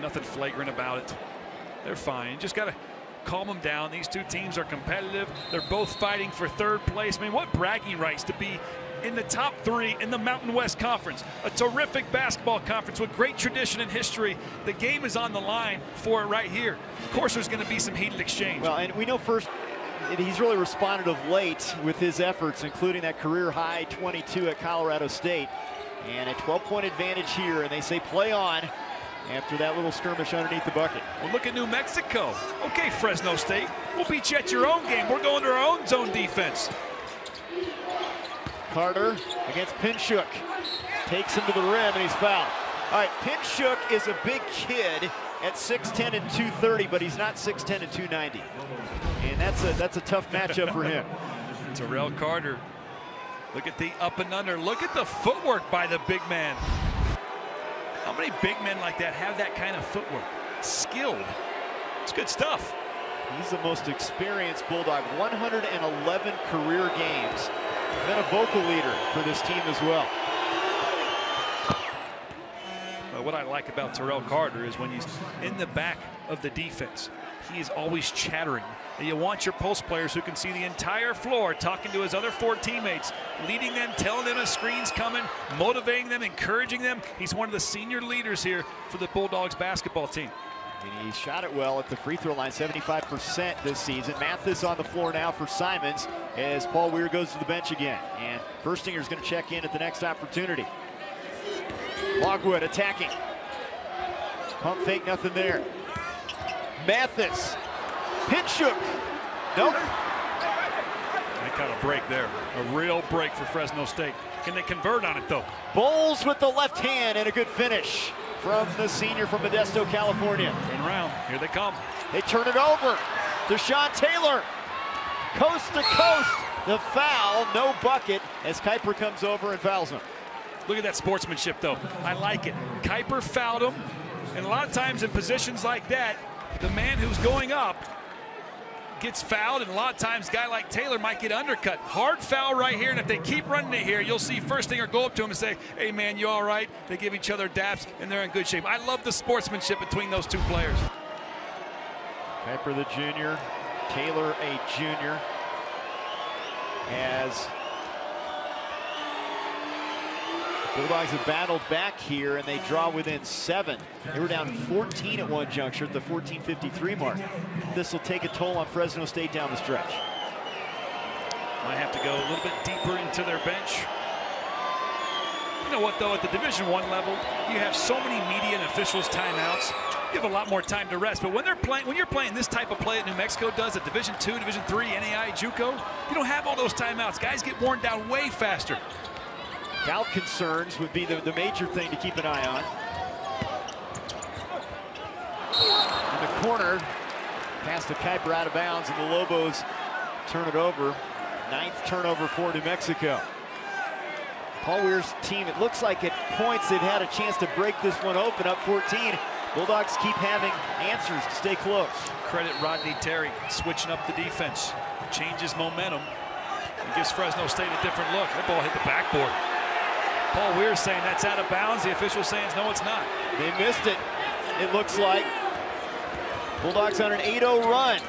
Nothing flagrant about it. They're fine. You just got to calm them down. These two teams are competitive. They're both fighting for 3rd place. I mean, what bragging rights to be in the top 3 in the Mountain West Conference. A terrific basketball conference with great tradition and history. The game is on the line for it right here. Of course, there's going to be some heated exchange. Well, and we know he's really responded of late with his efforts, including that career-high 22 at Colorado State. And a 12-point advantage here, and they say play on after that little skirmish underneath the bucket. Well, look at New Mexico. Okay, Fresno State, we'll beat you at your own game. We're going to our own zone defense. Carter against Pinchuk. Takes him to the rim and he's fouled. All right, Pinchuk is a big kid at 6'10 and 230, but he's not 6'10 and 290. And that's a tough matchup for him. Terrell Carter. Look at the up and under. Look at the footwork by the big man. How many big men like that have that kind of footwork? Skilled. It's good stuff. He's the most experienced Bulldog, 111 career games. Been a vocal leader for this team as well. But what I like about Terrell Carter is when he's in the back of the defense, he is always chattering. And you want your post players who can see the entire floor talking to his other 4 teammates, leading them, telling them a screen's coming, motivating them, encouraging them. He's one of the senior leaders here for the Bulldogs basketball team. And he shot it well at the free throw line, 75% this season. Mathis on the floor now for Simons as Paul Weir goes to the bench again. And Firstinger's going to check in at the next opportunity. Logwood attacking. Pump fake, nothing there. Mathis. Pinchuk. Nope. They got a break there. A real break for Fresno State. Can they convert on it, though? Bowles with the left hand and a good finish from the senior from Modesto, California. Turn around. Here they come. They turn it over to Sean Taylor. Coast to coast. The foul, no bucket, as Kuiper comes over and fouls him. Look at that sportsmanship, though. I like it. Kuiper fouled him, and a lot of times in positions like that, the man who's going up gets fouled, and a lot of times a guy like Taylor might get undercut. Hard foul right here, and if they keep running it here, you'll see Firstinger go up to him and say, hey, man, you all right? They give each other daps, and they're in good shape. I love the sportsmanship between those two players. Kuiper the junior, Taylor a junior, as Bulldogs have battled back here, and they draw within 7. They were down 14 at one juncture at the 14:53 mark. This will take a toll on Fresno State down the stretch. Might have to go a little bit deeper into their bench. You know what, though, at the Division I level, you have so many media and officials timeouts. You have a lot more time to rest. But when you're playing this type of play that New Mexico does at Division II, Division III, NAI, JUCO, you don't have all those timeouts. Guys get worn down way faster. Foul concerns would be the major thing to keep an eye on. In the corner, pass to Kuiper out of bounds, and the Lobos turn it over. 9th turnover for New Mexico. Paul Weir's team, it looks like at points they've had a chance to break this one open, up 14. Bulldogs keep having answers to stay close. Credit Rodney Terry switching up the defense. Changes momentum and gives Fresno State a different look. That ball hit the backboard. Paul Weir saying that's out of bounds. The official saying no, it's not. They missed it, it looks like. Bulldogs on an 8-0 run.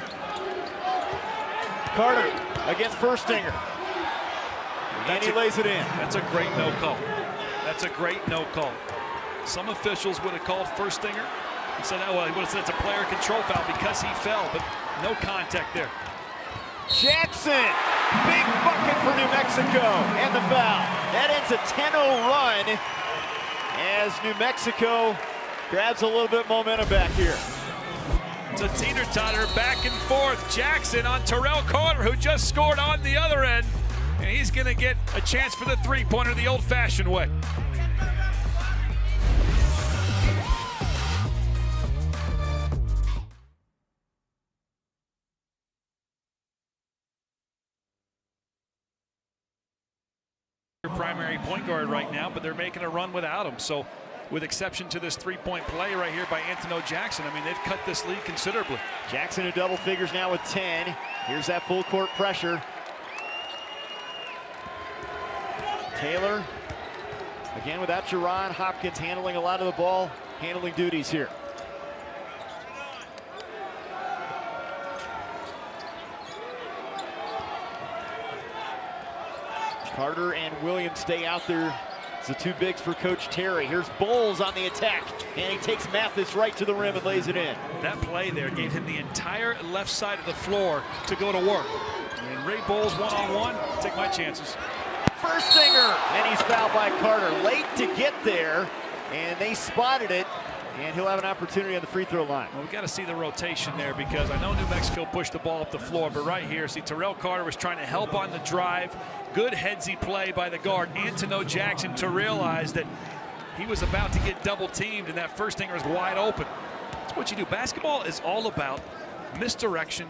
Carter against Firstinger. And he lays it in. That's a great no call. That's a great no call. Some officials would have called Firstinger and said, oh, well, he would have said it's a player control foul because he fell, but no contact there. Jackson, big bucket for New Mexico, and the foul. That ends a 10-0 run as New Mexico grabs a little bit momentum back here. It's a teeter-totter back and forth. Jackson on Terrell Carter, who just scored on the other end, and he's going to get a chance for the three-pointer the old-fashioned way. Primary point guard right now, but they're making a run without him. So with exception to this three-point play right here by Anthony Jackson, I mean, they've cut this lead considerably. Jackson in double figures now with 10. Here's that full court pressure. Taylor, again without Jerron. Hopkins handling a lot of the ball, handling duties here. Carter and Williams stay out there. It's the two bigs for Coach Terry. Here's Bowles on the attack, and he takes Mathis right to the rim and lays it in. That play there gave him the entire left side of the floor to go to work. And Ray Bowles one-on-one, take my chances. Firstinger, and he's fouled by Carter. Late to get there, and they spotted it And he'll have an opportunity on the free throw line. Well, we've got to see the rotation there, because I know New Mexico pushed the ball up the floor, but right here, see, Terrell Carter was trying to help on the drive. Good headsy play by the guard, Antono Jackson, to realize that he was about to get double teamed, and that first stinger was wide open. That's what you do. Basketball is all about misdirection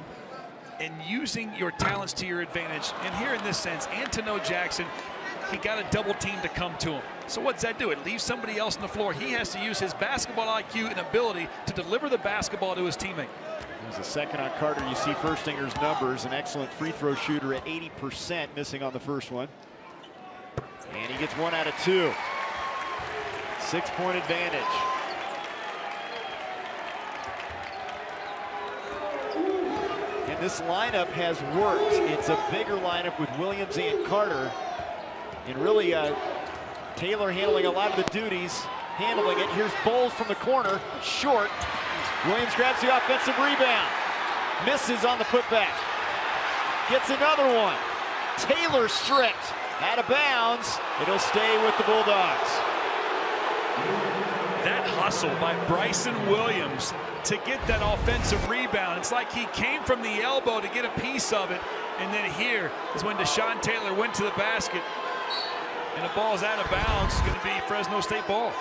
and using your talents to your advantage. And here in this sense, Antono Jackson, he got a double team to come to him. So what does that do? It leaves somebody else on the floor. He has to use his basketball IQ and ability to deliver the basketball to his teammate. There's a second on Carter. You see Firstinger's numbers, an excellent free throw shooter at 80%, missing on the first one. And he gets 1 out of 2. 6-point advantage. And this lineup has worked. It's a bigger lineup with Williams and Carter. And really, Taylor handling a lot of the duties, handling it. Here's Bowles from the corner, short. Williams grabs the offensive rebound. Misses on the putback. Gets another one. Taylor stripped. Out of bounds. It'll stay with the Bulldogs. That hustle by Bryson Williams to get that offensive rebound. It's like he came from the elbow to get a piece of it. And then here is when Deshaun Taylor went to the basket. And the ball's out of bounds. It's going to be Fresno State ball.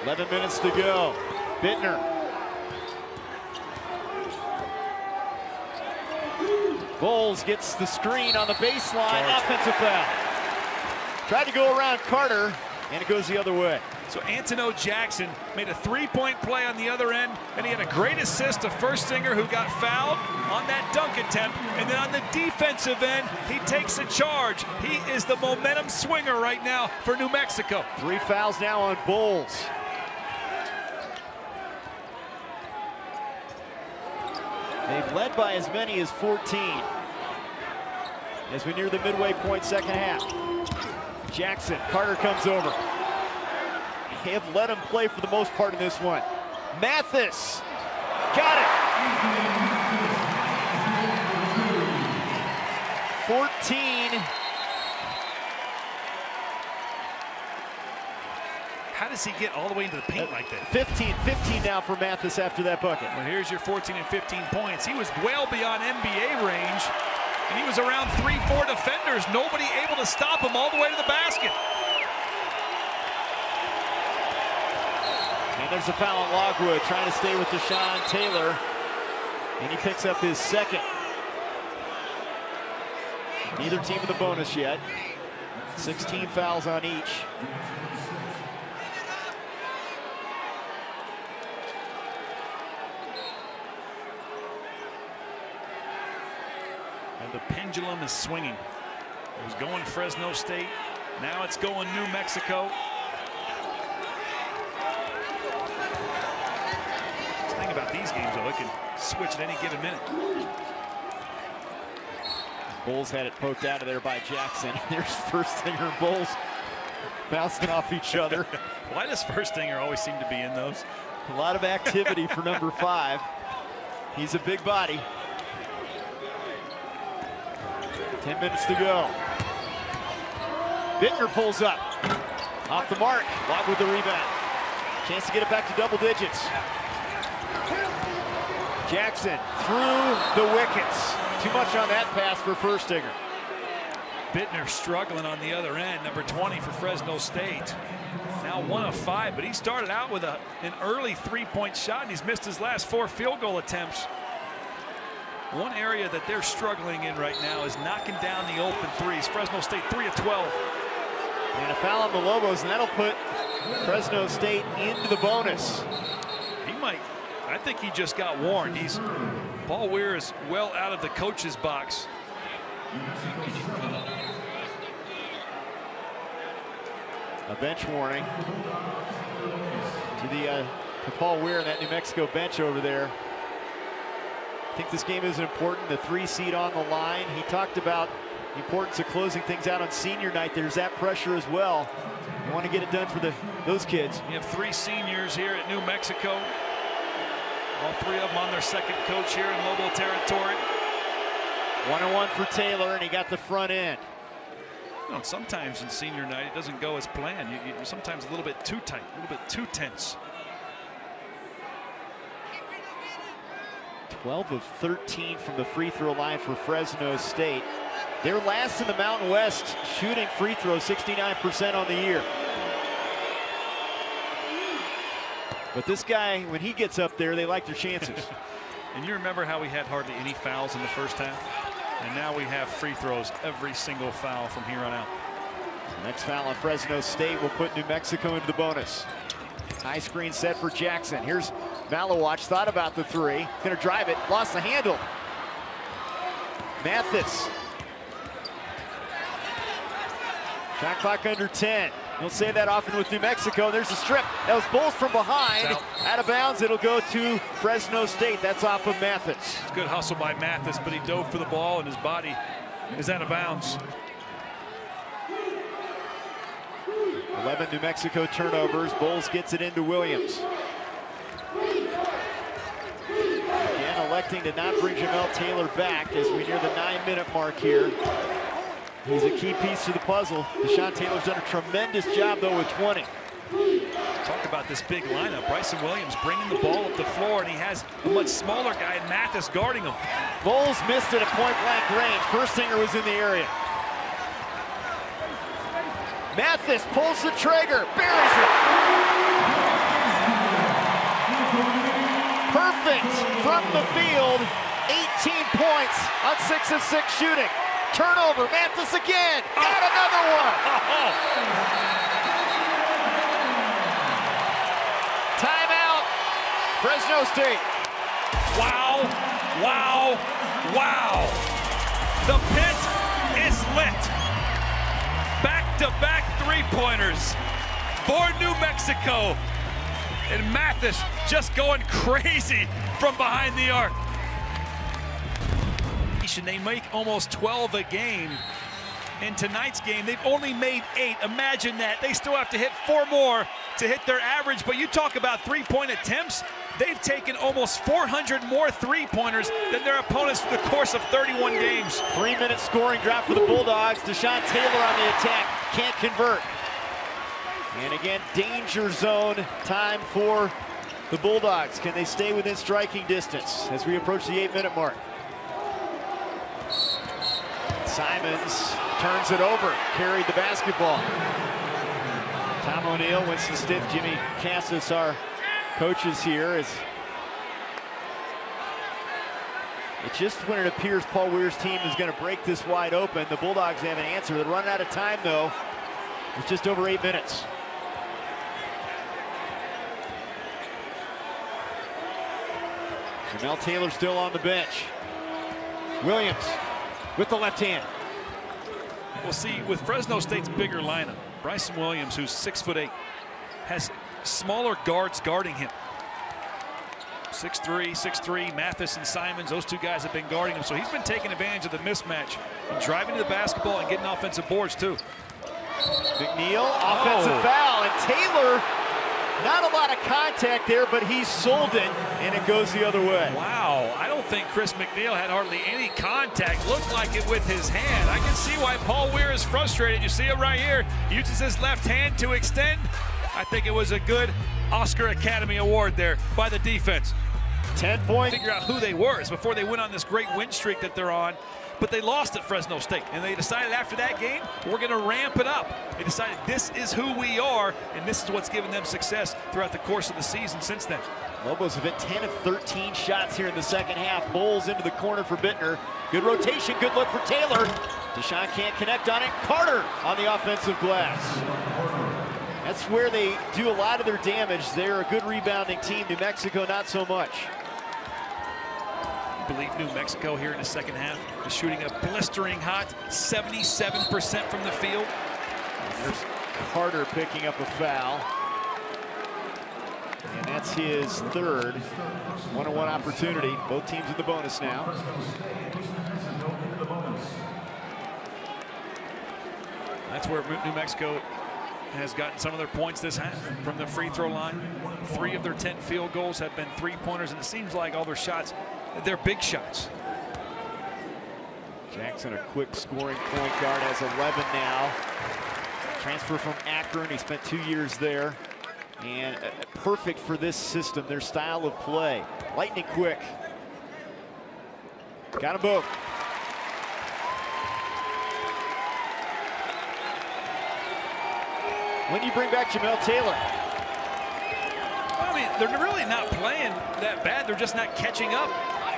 11 minutes to go. Bittner. Bowles gets the screen on the baseline. Offensive foul. Tried to go around Carter, and it goes the other way. So Antono Jackson made a three-point play on the other end, and he had a great assist to Firstinger, who got fouled on that dunk attempt. And then on the defensive end, he takes a charge. He is the momentum swinger right now for New Mexico. 3 fouls now on Bowles. They've led by as many as 14 as we near the midway point, second half. Jackson, Carter comes over. They have let him play for the most part in this one. Mathis, got it. 14. How does he get all the way into the paint like that? 15 now for Mathis after that bucket. Well, here's your 14 and 15 points. He was well beyond NBA range, and he was around 3-4 defenders. Nobody able to stop him all the way to the basket. And there's a foul on Logwood, trying to stay with Deshaun Taylor, and he picks up his second. Neither team in the bonus yet. 16 fouls on each. And the pendulum is swinging. It was going Fresno State. Now it's going New Mexico. The thing about these games, though, it can switch at any given minute. Bowles had it poked out of there by Jackson. There's Firstinger and Bowles bouncing off each other. Why does Firstinger always seem to be in those? A lot of activity for number 5. He's a big body. 10 minutes to go. Bittner pulls up. Off the mark. Lob with the rebound. Chance to get it back to double digits. Jackson through the wickets. Too much on that pass for Firstinger. Bittner struggling on the other end, number 20 for Fresno State. Now 1 of 5, but he started out with an early 3-point shot, and he's missed his last 4 field goal attempts. One area that they're struggling in right now is knocking down the open threes. Fresno State 3 of 12. And a foul on the Lobos, and that'll put Fresno State into the bonus. He might, I think he just got warned. Paul Weir is well out of the coach's box. A bench warning to Paul Weir and that New Mexico bench over there. I think this game is important. The 3 seed on the line. He talked about the importance of closing things out on senior night. There's that pressure as well. You want to get it done for those kids. You have 3 seniors here at New Mexico. All 3 of them on their second coach here in Lobo territory. 1-on-1 for Taylor, and he got the front end. You know, sometimes in senior night it doesn't go as planned. You're sometimes a little bit too tight, a little bit too tense. 12 of 13 from the free throw line for Fresno State. They're last in the Mountain West shooting free throws, 69% on the year. But this guy, when he gets up there, they like their chances. And you remember how we had hardly any fouls in the first half? And now we have free throws every single foul from here on out. Next foul on Fresno State will put New Mexico into the bonus. High screen set for Jackson. Here's Malawatch, thought about the three. Gonna drive it, lost the handle. Mathis. Shot clock under 10. Don't say that often with New Mexico. There's a strip. That was Bulls from behind. Out of bounds. It'll go to Fresno State. That's off of Mathis. Good hustle by Mathis, but he dove for the ball and his body is out of bounds. 11 New Mexico turnovers. Bulls gets it into Williams. Again, electing to not bring Jamel Taylor back as we near the 9-minute mark here. He's a key piece to the puzzle. Deshaun Taylor's done a tremendous job, though, with 20. Talk about this big lineup. Bryson Williams bringing the ball up the floor, and he has a much smaller guy, Mathis, guarding him. Bulls missed it at point-blank range. Firstinger was in the area. Mathis pulls the trigger, buries it. Perfect from the field. 18 points on 6 of 6 shooting. Turnover, Mathis again. Got another one. Timeout, Fresno State. Wow, wow, wow. The pit is lit. Back-to-back three-pointers for New Mexico. And Mathis just going crazy from behind the arc. They make almost 12 a game. In tonight's game, they've only made 8. Imagine that. They still have to hit 4 more to hit their average. But you talk about three-point attempts. They've taken almost 400 more three-pointers than their opponents for the course of 31 games. 3-minute scoring drought for the Bulldogs. Deshaun Taylor on the attack. Can't convert. And again, danger zone time for the Bulldogs. Can they stay within striking distance as we approach the 8-minute mark? Simons turns it over, carried the basketball. Tom O'Neill, Winston Stiff, Jimmy Cassis, our coaches here. It just when it appears Paul Weir's team is going to break this wide open, the Bulldogs have an answer. They're running out of time, though. It's just over 8 minutes. Jamel Taylor still on the bench. Williams with the left hand. We'll see with Fresno State's bigger lineup. Bryson Williams, who's 6'8", has smaller guards guarding him. 6'3", Mathis and Simons, those two guys have been guarding him. So he's been taking advantage of the mismatch and driving to the basketball and getting offensive boards too. McNeil, offensive foul, and Taylor, not a lot of contact there, but he sold it, and it goes the other way. Wow, I don't think Chris McNeil had hardly any contact. Looked like it with his hand. I can see why Paul Weir is frustrated. You see it right here. He uses his left hand to extend. I think it was a good Oscar Academy Award there by the defense. 10 points. Figure out who they were. It's before they went on this great win streak that they're on. But they lost at Fresno State, and they decided after that game, we're going to ramp it up. They decided this is who we are, and this is what's given them success throughout the course of the season since then. Lobos have hit 10 of 13 shots here in the second half. Bulls into the corner for Bittner. Good rotation, good look for Taylor. Deshaun can't connect on it. Carter on the offensive glass. That's where they do a lot of their damage. They're a good rebounding team. New Mexico, not so much. I believe New Mexico here in the second half is shooting a blistering hot 77% from the field. There's Carter picking up a foul. And that's his third one-on-one opportunity. Both teams in the bonus now. That's where New Mexico has gotten some of their points this half from the free throw line. 3 of their 10 field goals have been three-pointers, and it seems like all their shots, they're big shots. Jackson, a quick scoring point guard, has 11 now. Transfer from Akron, he spent 2 years there. And perfect for this system, their style of play. Lightning quick. Got them both. When do you bring back Jamel Taylor? I mean, they're really not playing that bad. They're just not catching up.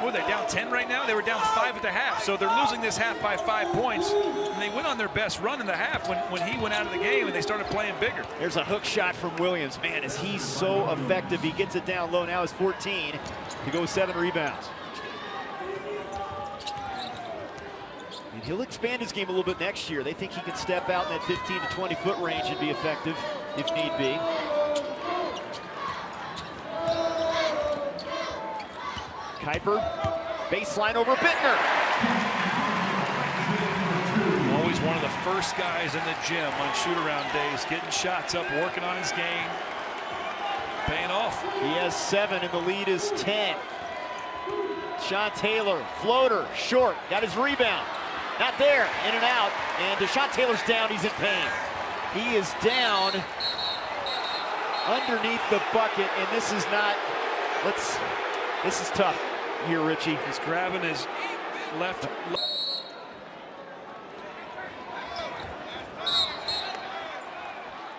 What are they, down 10 right now? They were down 5 at the half, so they're losing this half by 5 points. And they went on their best run in the half when he went out of the game and they started playing bigger. There's a hook shot from Williams. Man, is he so effective. He gets it down low. Now it's 14 to go with 7 rebounds. And he'll expand his game a little bit next year. They think he can step out in that 15 to 20 foot range and be effective if need be. Kuiper, baseline over Bittner. Always one of the first guys in the gym on shoot-around days, getting shots up, working on his game, paying off. He has 7 and the lead is 10. Sean Taylor, floater, short, got his rebound. Not there, in and out, and Deshaun Taylor's down, he's in pain. He is down underneath the bucket, and this is not, this is tough here, Richie. He's grabbing his left.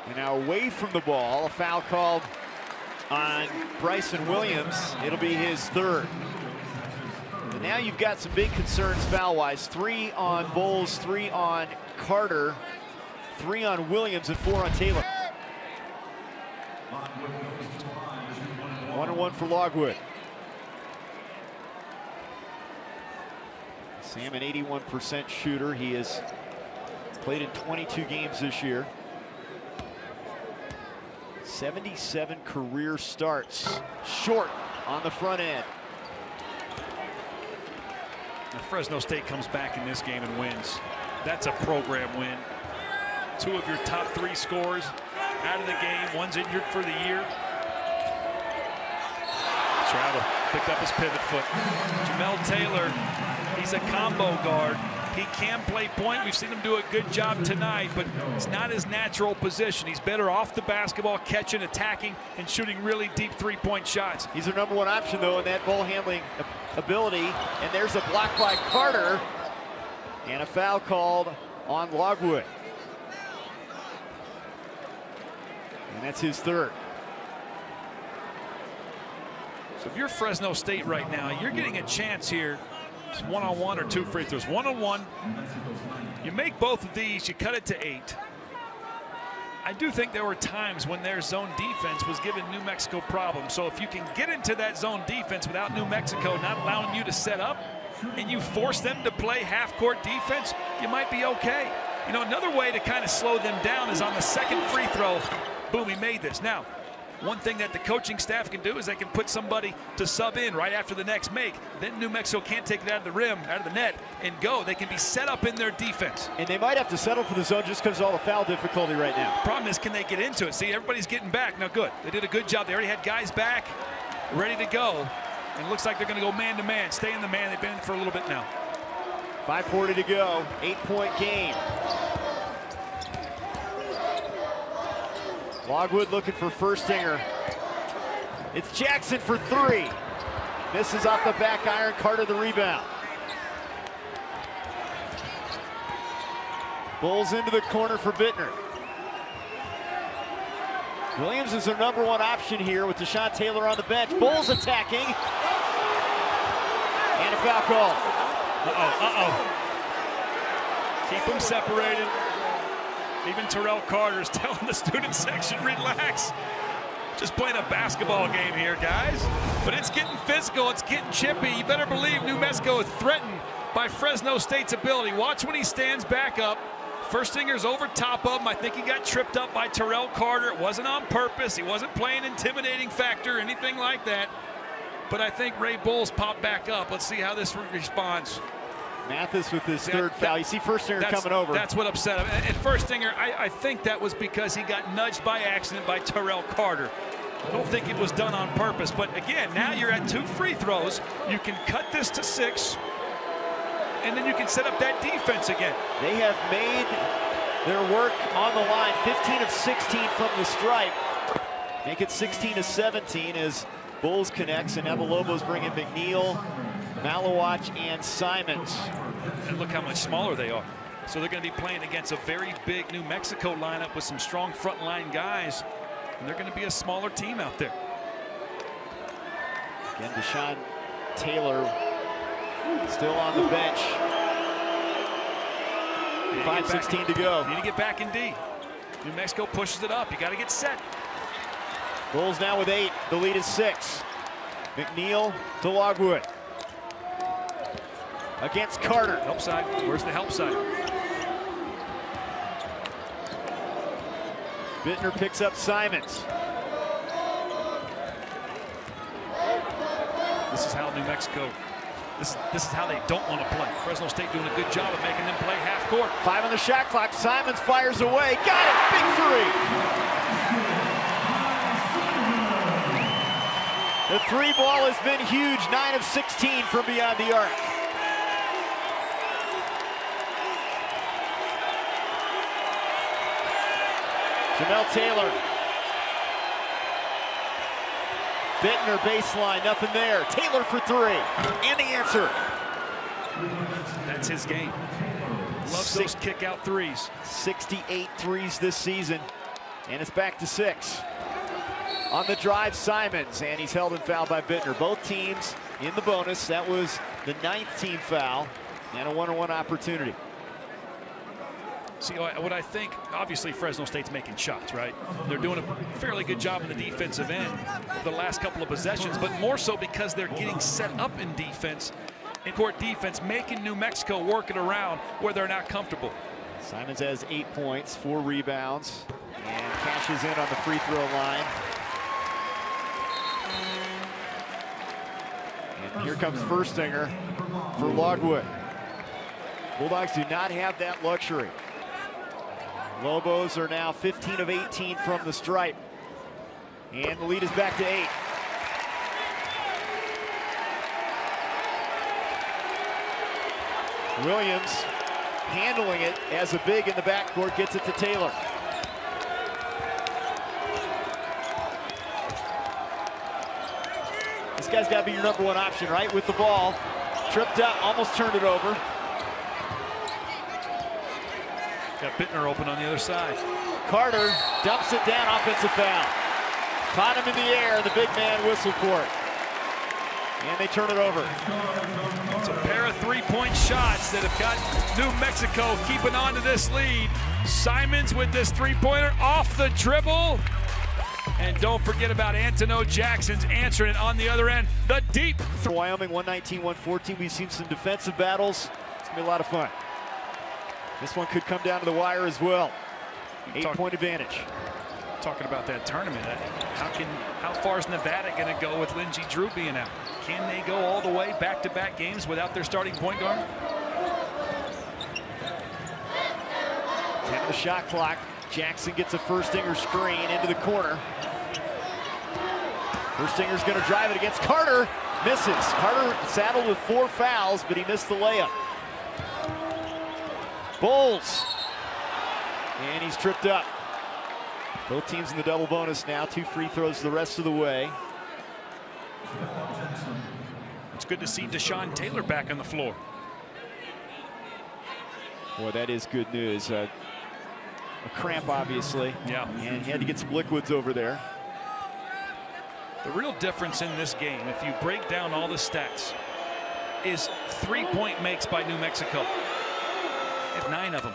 And now away from the ball, a foul called on Bryson Williams. It'll be his 3rd. And now you've got some big concerns foul-wise. 3 on Bowles, 3 on Carter, 3 on Williams, and 4 on Taylor. 1-1 for Logwood. Sam, an 81% shooter. He has played in 22 games this year. 77 career starts. Short on the front end. And Fresno State comes back in this game and wins. That's a program win. 2 of your top 3 scorers out of the game. One's injured for the year. Travel picked up his pivot foot. Jamel Taylor, he's a combo guard. He can play point. We've seen him do a good job tonight, but it's not his natural position. He's better off the basketball, catching, attacking, and shooting really deep 3-point shots. He's their #1 option, though, in that ball handling ability. And there's a block by Carter. And a foul called on Logwood. And that's his 3rd. So if you're Fresno State right now, you're getting a chance here. It's 1-on-1 or 2 free throws. 1-on-1, you make both of these, you cut it to 8. I do think there were times when their zone defense was giving New Mexico problems. So if you can get into that zone defense without New Mexico not allowing you to set up, and you force them to play half-court defense, you might be okay. You know, another way to kind of slow them down is on the 2nd free throw. Boom, he made this. Now, one thing that the coaching staff can do is they can put somebody to sub in right after the next make. Then New Mexico can't take it out of the rim, out of the net, and go. They can be set up in their defense. And they might have to settle for the zone just because of all the foul difficulty right now. The problem is, can they get into it? See, everybody's getting back. Now, good. They did a good job. They already had guys back, ready to go. And it looks like they're going to go man-to-man. Stay in the man. They've been in for a little bit now. 5:40 to go. 8-point game. Logwood looking for Firstinger. It's Jackson for 3. Misses off the back iron. Carter the rebound. Bulls into the corner for Bittner. Williams is their #1 option here with Deshaun Taylor on the bench. Bulls attacking. And a foul call. Keep them separated. Even Terrell Carter's telling the student section, relax. Just playing a basketball game here, guys. But it's getting physical, it's getting chippy. You better believe New Mexico is threatened by Fresno State's ability. Watch when he stands back up. Firstinger's over top of him. I think he got tripped up by Terrell Carter. It wasn't on purpose. He wasn't playing intimidating factor, anything like that. But I think Ray Bowles popped back up. Let's see how this responds. Mathis with his 3rd foul. You see Firstinger coming over. That's what upset him. And Firstinger, I think that was because he got nudged by accident by Terrell Carter. I don't think it was done on purpose. But again, now you're at 2 free throws. You can cut this to 6. and then you can set up that defense again. They have made their work on the line. 15 of 16 from the stripe. Make it 16 of 17 as Bulls connects, and now the Lobos bring in McNeil, Malawach, and Simons. And look how much smaller they are. So they're going to be playing against a very big New Mexico lineup with some strong frontline guys. And they're going to be a smaller team out there. Again, Deshaun Taylor still on the bench. 5:16 to go. Need to get back in D. New Mexico pushes it up. You got to get set. Bulls now with 8. The lead is 6. McNeil to Logwood. Against Carter. Help side. Where's the help side? Bittner picks up Simons. This is how New Mexico, this is how they don't want to play. Fresno State doing a good job of making them play half court. 5 on the shot clock. Simons fires away. Got it. Big three. The three ball has been huge. 9 of 16 from beyond the arc. Jamel Taylor. Bittner baseline, nothing there. Taylor for 3, and the answer. That's his game. Loves those kick out threes. 68 threes this season, and it's back to 6. On the drive, Simons, and he's held and fouled by Bittner. Both teams in the bonus. That was the 9th team foul, and a one-on-one opportunity. See, what I think, obviously Fresno State's making shots, right? They're doing a fairly good job in the defensive end the last couple of possessions, but more so because they're getting set up in defense, in court defense, making New Mexico work it around where they're not comfortable. Simons has 8 points, 4 rebounds, and cashes in on the free throw line. And here comes Furstinger for Logwood. Bulldogs do not have that luxury. Lobos are now 15 of 18 from the stripe. And the lead is back to 8. Williams handling it as a big in the backcourt, gets it to Taylor. This guy's got to be your number 1 option, right? With the ball. Tripped up, almost turned it over. Got Bittner open on the other side. Carter dumps it down, offensive foul. Caught him in the air, the big man whistled for it. And they turn it over. It's a pair of three-point shots that have got New Mexico keeping on to this lead. Simons with this three-pointer off the dribble. And don't forget about Antono Jackson's answering it on the other end. The deep. Wyoming 119-114. We've seen some defensive battles. It's going to be a lot of fun. This one could come down to the wire as well. 8-point advantage. Talking about that tournament, how far is Nevada going to go with Lindsey Drew being out? Can they go all the way back-to-back games without their starting point guard? 10 on the shot clock. Jackson gets a Furstinger screen into the corner. Furstinger's going to drive it against Carter. Misses. Carter saddled with 4 fouls, but he missed the layup. Bulls. And he's tripped up. Both teams in the double bonus now. 2 free throws the rest of the way. It's good to see Deshaun Taylor back on the floor. Boy, that is good news. A cramp, obviously. Yeah. And he had to get some liquids over there. The real difference in this game, if you break down all the stats, is 3-point makes by New Mexico. They have 9 of them.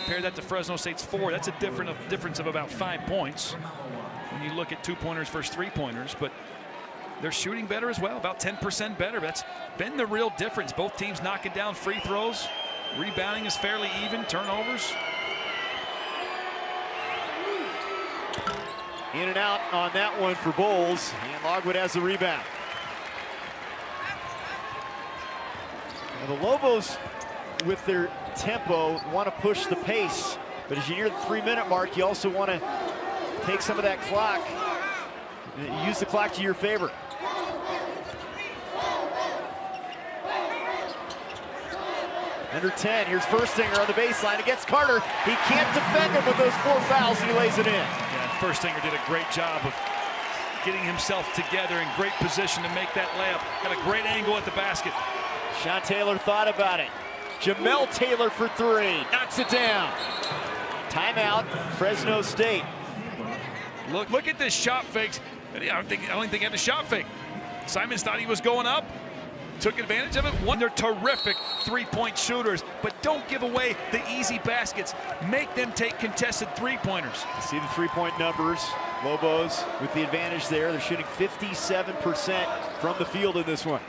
Compare that to Fresno State's 4. That's a difference of about 5 points when you look at 2-pointers versus 3-pointers. But they're shooting better as well, about 10% better. That's been the real difference. Both teams knocking down free throws. Rebounding is fairly even. Turnovers. In and out on that one for Bulls. And Logwood has the rebound. Now the Lobos, with their tempo, want to push the pace, but as you near the 3-minute mark, you also want to take some of that clock, use the clock to your favor. Under 10, here's Firstinger on the baseline against Carter. He can't defend him with those 4 fouls, and he lays it in. Yeah, Firstinger did a great job of getting himself together in great position to make that layup. Got a great angle at the basket. Sean Taylor thought about it. Jamel Taylor for 3, knocks it down. Timeout, Fresno State. Look at this shot fakes. I don't think he had a shot fake. Simons thought he was going up, took advantage of it. They're terrific three-point shooters, but don't give away the easy baskets. Make them take contested three-pointers. See the three-point numbers. Lobos with the advantage there. They're shooting 57% from the field in this one.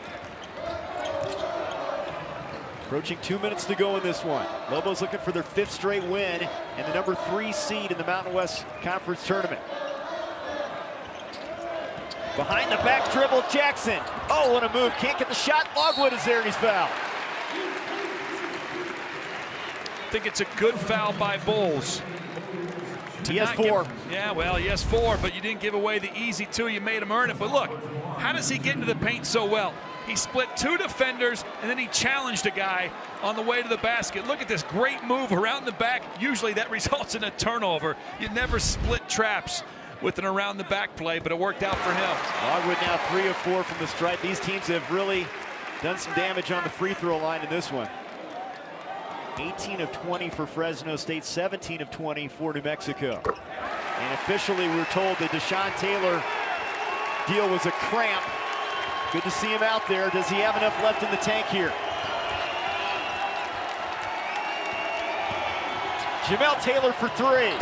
Approaching 2 minutes to go in this one. Lobos looking for their 5th straight win and the number 3 seed in the Mountain West Conference Tournament. Behind the back dribble, Jackson. Oh, what a move. Can't get the shot. Logwood is there and he's fouled. I think it's a good foul by Bowles. He has 4. Yeah, well, he has 4, but you didn't give away the easy 2. You made him earn it. But look, how does he get into the paint so well? He split 2 defenders, and then he challenged a guy on the way to the basket. Look at this great move around the back. Usually that results in a turnover. You never split traps with an around the back play, but it worked out for him. Logwood now 3 of 4 from the stripe. These teams have really done some damage on the free throw line in this one. 18 of 20 for Fresno State, 17 of 20 for New Mexico. And officially we're told the Deshaun Taylor deal was a cramp. Good to see him out there. Does he have enough left in the tank here? Jamel Taylor for 3.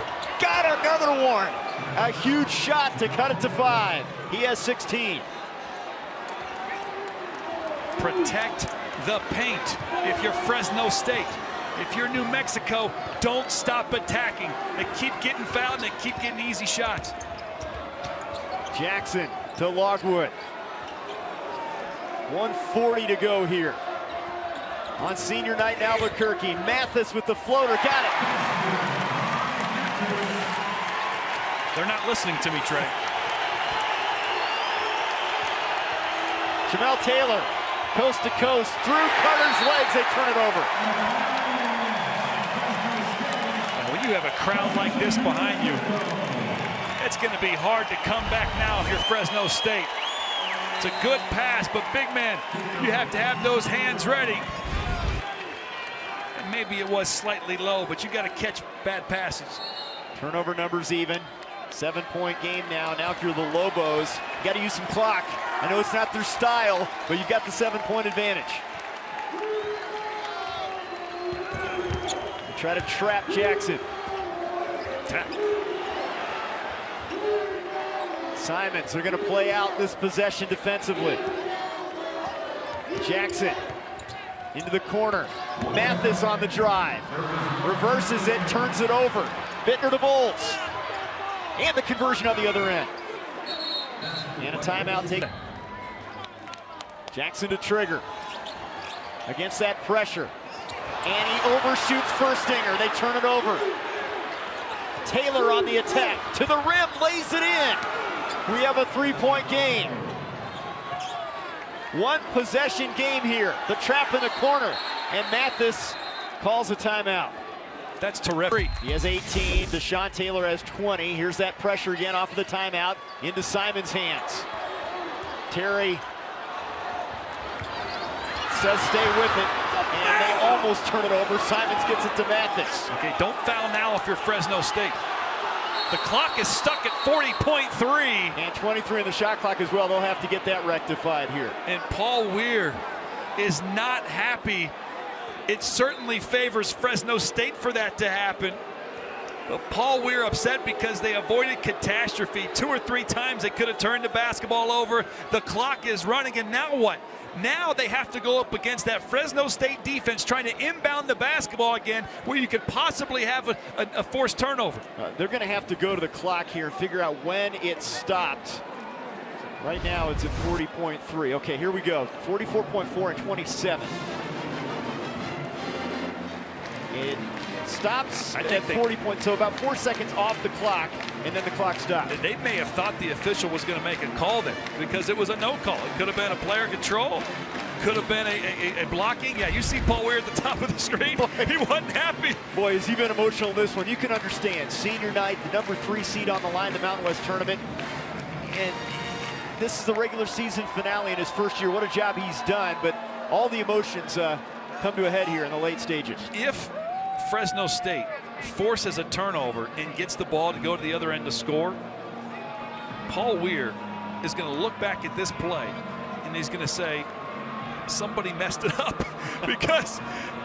Got another one. A huge shot to cut it to 5. He has 16. Protect the paint if you're Fresno State. If you're New Mexico, don't stop attacking. They keep getting fouled and they keep getting easy shots. Jackson to Logwood. 1:40 to go here on senior night in Albuquerque. Mathis with the floater, got it. They're not listening to me, Trey. Jamel Taylor, coast to coast, through Carter's legs, they turn it over. When you have a crowd like this behind you, it's going to be hard to come back now if you're Fresno State. It's a good pass, but big man, you have to have those hands ready. And maybe it was slightly low, but you got to catch bad passes. Turnover numbers even. 7-point game now. Now if you're the Lobos, you got to use some clock. I know it's not their style, but you've got the 7-point advantage. They try to trap Jackson. Simons are going to play out this possession defensively. Jackson into the corner. Mathis on the drive. Reverses it, turns it over. Bittner to Bowles. And the conversion on the other end. And a timeout taken. Jackson to Trigger. Against that pressure. And he overshoots Firstinger. They turn it over. Taylor on the attack. To the rim, lays it in. We have a 3-point game. 1 possession game here. The trap in the corner. And Mathis calls a timeout. That's terrific. He has 18. Deshaun Taylor has 20. Here's that pressure again off of the timeout into Simons' hands. Terry says stay with it, and they almost turn it over. Simons gets it to Mathis. Okay, don't foul now if you're Fresno State. The clock is stuck at 40.3. And 23 in the shot clock as well. They'll have to get that rectified here. And Paul Weir is not happy. It certainly favors Fresno State for that to happen. But Paul Weir upset because they avoided catastrophe. 2 or 3 times they could have turned the basketball over. The clock is running, and now what? Now they have to go up against that Fresno State defense trying to inbound the basketball again, where you could possibly have a forced turnover. They're going to have to go to the clock here and figure out when it stopped. Right now it's at 40.3. Okay, here we go. 44.4 and 27. It stops at 40 points, so about 4 seconds off the clock, and then the clock stops. They may have thought the official was going to make a call then because it was a no call. It could have been a player control. Could have been a blocking. Yeah, you see Paul Weir at the top of the screen. He wasn't happy. Boy, has he been emotional in this one. You can understand. Senior night, the number 3 seed on the line, the Mountain West tournament. And this is the regular season finale in his first year. What a job he's done. But all the emotions come to a head here in the late stages. If Fresno State forces a turnover and gets the ball to go to the other end to score, Paul Weir is going to look back at this play and he's going to say, somebody messed it up. Because,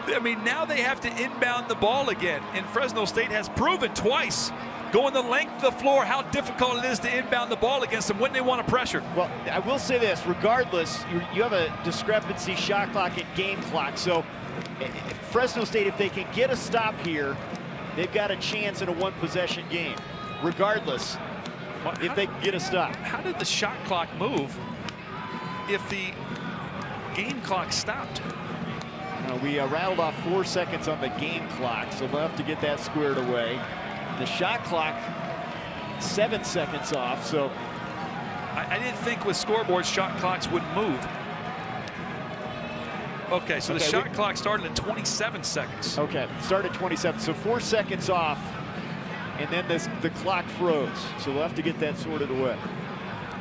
I mean, now they have to inbound the ball again. And Fresno State has proven twice, going the length of the floor, how difficult it is to inbound the ball against them when they want to pressure. Well, I will say this, regardless, you have a discrepancy shot clock and game clock. So Fresno State, if they can get a stop here, they've got a chance in a 1-possession game, regardless, if they can get a stop. How did the shot clock move if the game clock stopped? We rattled off 4 seconds on the game clock, so we'll have to get that squared away. The shot clock, 7 seconds off, so. I didn't think with scoreboards shot clocks would move. Okay, so the shot clock started at 27 seconds. Okay, started 27, so 4 seconds off, and then the clock froze, so we'll have to get that sorted away.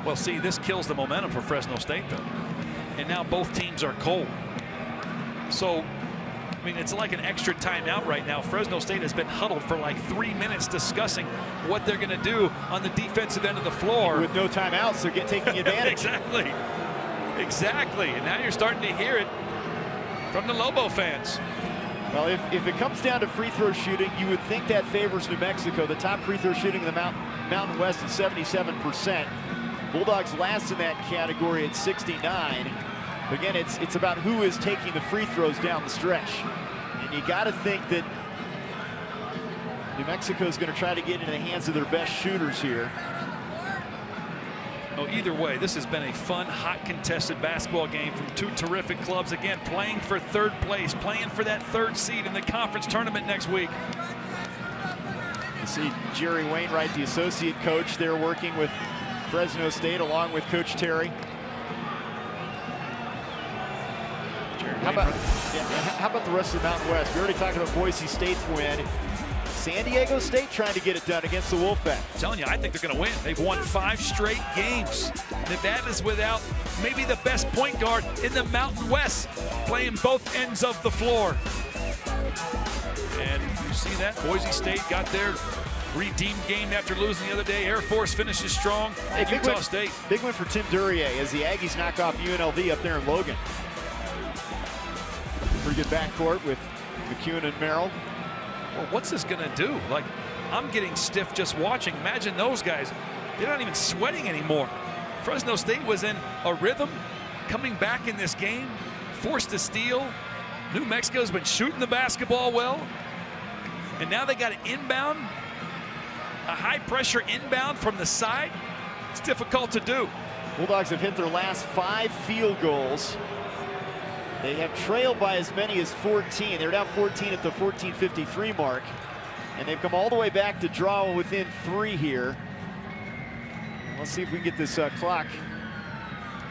Well, see, this kills the momentum for Fresno State, though. And now both teams are cold. So, I mean, it's like an extra timeout right now. Fresno State has been huddled for like 3 minutes discussing what they're going to do on the defensive end of the floor. With no timeouts, they're taking advantage. Exactly. And now you're starting to hear it from the Lobo fans. Well, if it comes down to free throw shooting, you would think that favors New Mexico. The top free throw shooting in the Mountain West is 77%. Bulldogs last in that category at 69. Again, it's about who is taking the free throws down the stretch. And you got to think that New Mexico is going to try to get into the hands of their best shooters here. Oh, either way, this has been a fun, hot, contested basketball game from two terrific clubs. Again, playing for 3rd place, playing for that 3rd seed in the conference tournament next week. You see Jerry Wainwright, the associate coach, there working with Fresno State along with Coach Terry. How about the rest of the Mountain West? We already talked about Boise State's win. San Diego State trying to get it done against the Wolfpack. I'm telling you, I think they're going to win. They've won 5 straight games. Nevada's without maybe the best point guard in the Mountain West, playing both ends of the floor. And you see that? Boise State got their redeemed game after losing the other day. Air Force finishes strong. Hey, Utah State. Big win for Tim Duryea as the Aggies knock off UNLV up there in Logan. Pretty good backcourt with McCune and Merrill. Well, what's this going to do? Like, I'm getting stiff just watching. Imagine those guys. They're not even sweating anymore. Fresno State was in a rhythm, coming back in this game, forced to steal. New Mexico's been shooting the basketball well. And now they got an inbound, a high-pressure inbound from the side. It's difficult to do. Bulldogs have hit their last 5 field goals. They have trailed by as many as 14. They're down 14 at the 14:53 mark. And they've come all the way back to draw within 3 here. Let's see if we can get this clock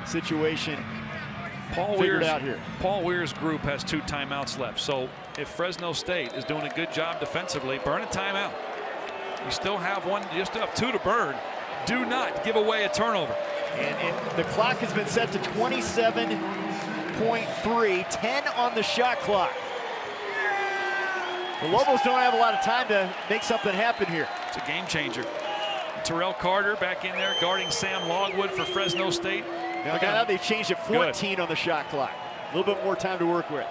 situation figured out here. Paul Weir's group has 2 timeouts left. So if Fresno State is doing a good job defensively, burn a timeout. You still have 1, you still have 2 to burn. Do not give away a turnover. And the clock has been set to 27.3, 10 on the shot clock. The Lobos don't have a lot of time to make something happen here. It's a game changer. Terrell Carter back in there guarding Sam Longwood for Fresno State. Now they've changed it 14 on the shot clock. A little bit more time to work with.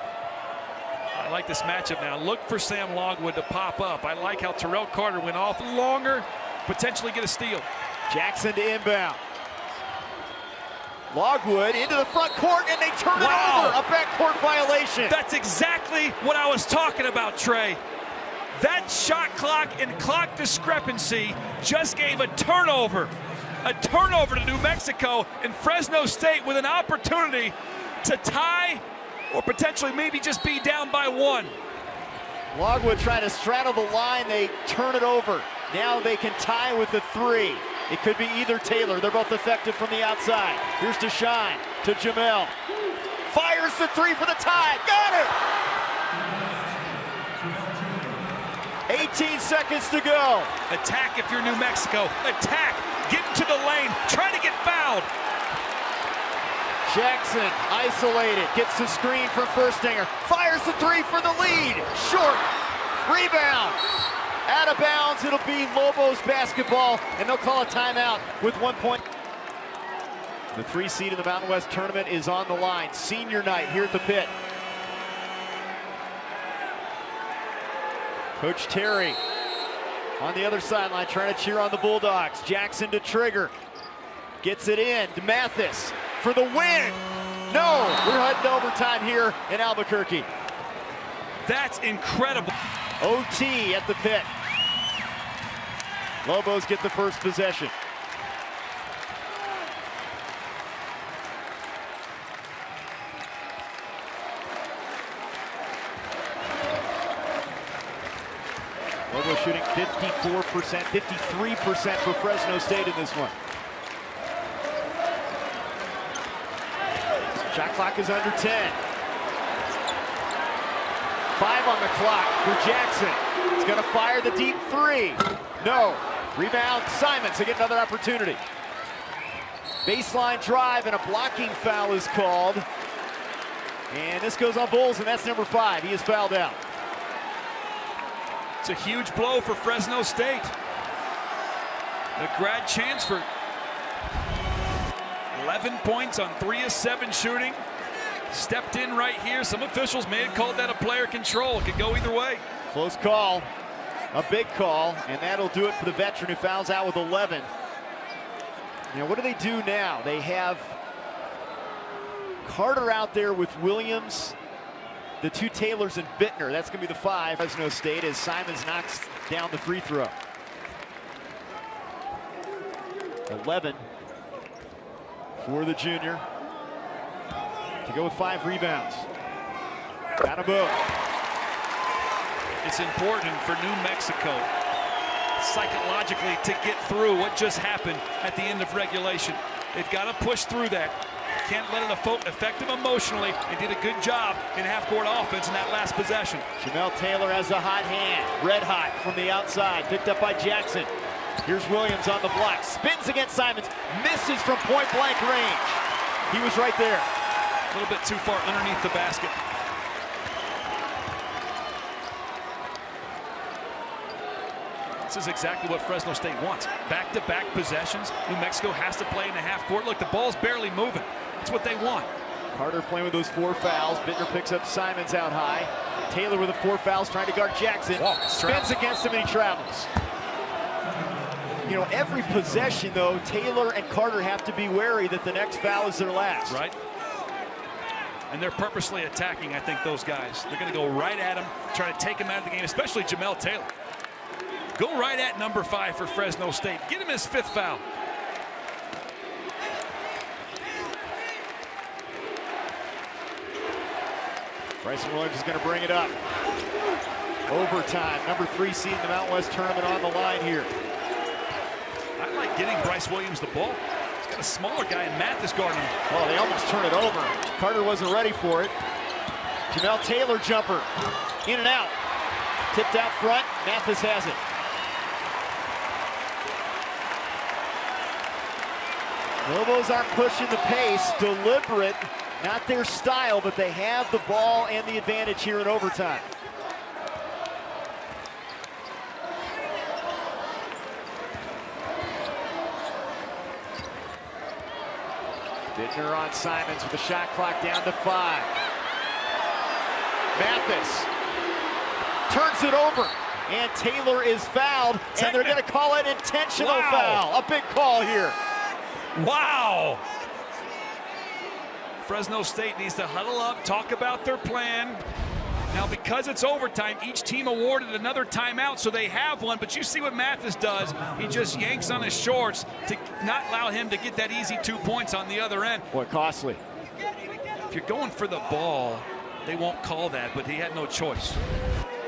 I like this matchup now. Look for Sam Longwood to pop up. I like how Terrell Carter went off longer, potentially get a steal. Jackson to inbound. Longwood into the front court, and they turn it over. A backcourt violation. That's exactly what I was talking about, Trey. That shot clock and clock discrepancy just gave a turnover to New Mexico, and Fresno State with an opportunity to tie or potentially maybe just be down by 1. Longwood trying to straddle the line. They turn it over. Now they can tie with the 3. It could be either Taylor. They're both effective from the outside. Here's Deshaun to Jamel. Fires the three for the tie. Got it! 18 seconds to go. Attack if you're New Mexico. Attack. Get into the lane. Try to get fouled. Jackson isolated. Gets the screen from Furstinger. Fires the three for the lead. Short. Rebound. Out of bounds. It'll be Lobos basketball, and they'll call a timeout with 1 point. The 3 seed in the Mountain West tournament is on the line. Senior night here at the pit. Coach Terry on the other sideline trying to cheer on the Bulldogs. Jackson to trigger. Gets it in to Mathis for the win. No, we're heading to overtime here in Albuquerque. That's incredible. OT at the pit. Lobos get the first possession. Lobos shooting 54%, 53% for Fresno State in this one. Shot clock is under 10. 5 on the clock for Jackson. He's gonna fire the deep 3. No. Rebound, Simons to get another opportunity. Baseline drive and a blocking foul is called. And this goes on Bulls, and that's number 5. He is fouled out. It's a huge blow for Fresno State. The grad transfer. 11 points on 3 of 7 shooting. Stepped in right here. Some officials may have called that a player control. It could go either way. Close call, a big call, and that'll do it for the veteran who fouls out with 11. Now, what do they do now? They have Carter out there with Williams, the 2 Taylors, and Bittner. That's going to be the 5. Fresno State as Simons knocks down the free throw. 11 for the junior to go with 5 rebounds. Got them both. It's important for New Mexico psychologically to get through what just happened at the end of regulation. They've got to push through that. Can't let it affect them emotionally. They did a good job in half-court offense in that last possession. Jamel Taylor has a hot hand. Red hot from the outside. Picked up by Jackson. Here's Williams on the block. Spins against Simons. Misses from point-blank range. He was right there. A little bit too far underneath the basket. This is exactly what Fresno State wants. Back-to-back possessions. New Mexico has to play in the half court. Look, the ball's barely moving. That's what they want. Carter playing with those 4 fouls. Bittner picks up Simons out high. Taylor with the 4 fouls trying to guard Jackson. Spins against him and he travels. You know, every possession, though, Taylor and Carter have to be wary that the next foul is their last. Right. And they're purposely attacking, I think, those guys. They're going to go right at him, try to take him out of the game, especially Jamel Taylor. Go right at number 5 for Fresno State. Get him his 5th foul. Bryson Williams is going to bring it up. Overtime, number 3 seed in the Mountain West tournament on the line here. I like getting Bryce Williams the ball. He's got a smaller guy in Mathis guarding him. Oh, they almost turn it over. Carter wasn't ready for it. Jamel Taylor jumper. In and out. Tipped out front. Mathis has it. Lobos aren't pushing the pace. Deliberate. Not their style, but they have the ball and the advantage here in overtime. Bittner on Simons with the shot clock down to 5. Mathis turns it over, and Taylor is fouled, and they're going to call it intentional foul. A big call here. Wow. Fresno State needs to huddle up, talk about their plan. Now, because it's overtime, each team awarded another timeout, so they have one. But you see what Mathis does. He just yanks on his shorts to not allow him to get that easy 2 points on the other end. Boy, costly. If you're going for the ball, they won't call that, but he had no choice.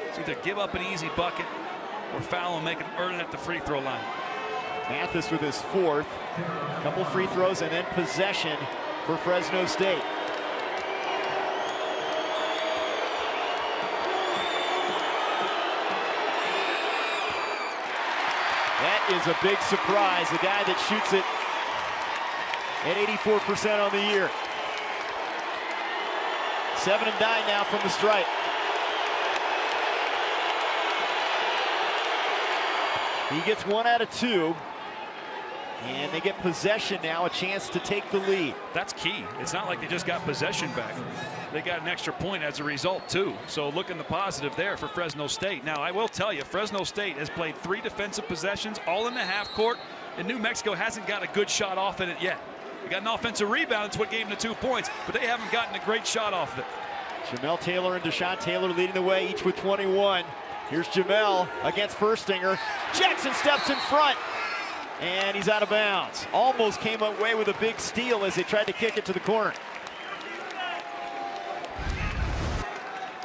It's either give up an easy bucket or foul and make it earn it at the free throw line. Mathis with his 4th. Couple free throws and then possession for Fresno State. that is a big surprise. The guy that shoots it at 84% on the year. 7 of 9 now from the stripe. He gets 1 out of 2. And they get possession now, a chance to take the lead. That's key. It's not like they just got possession back. They got an extra point as a result, too. So looking the positive there for Fresno State. Now, I will tell you, Fresno State has played 3 defensive possessions, all in the half court, and New Mexico hasn't got a good shot off in it yet. They got an offensive rebound. It's what gave them the 2 points, but they haven't gotten a great shot off of it. Jamel Taylor and Deshaun Taylor leading the way, each with 21. Here's Jamel against Furstinger. Jackson steps in front. And he's out of bounds. Almost came away with a big steal as they tried to kick it to the corner.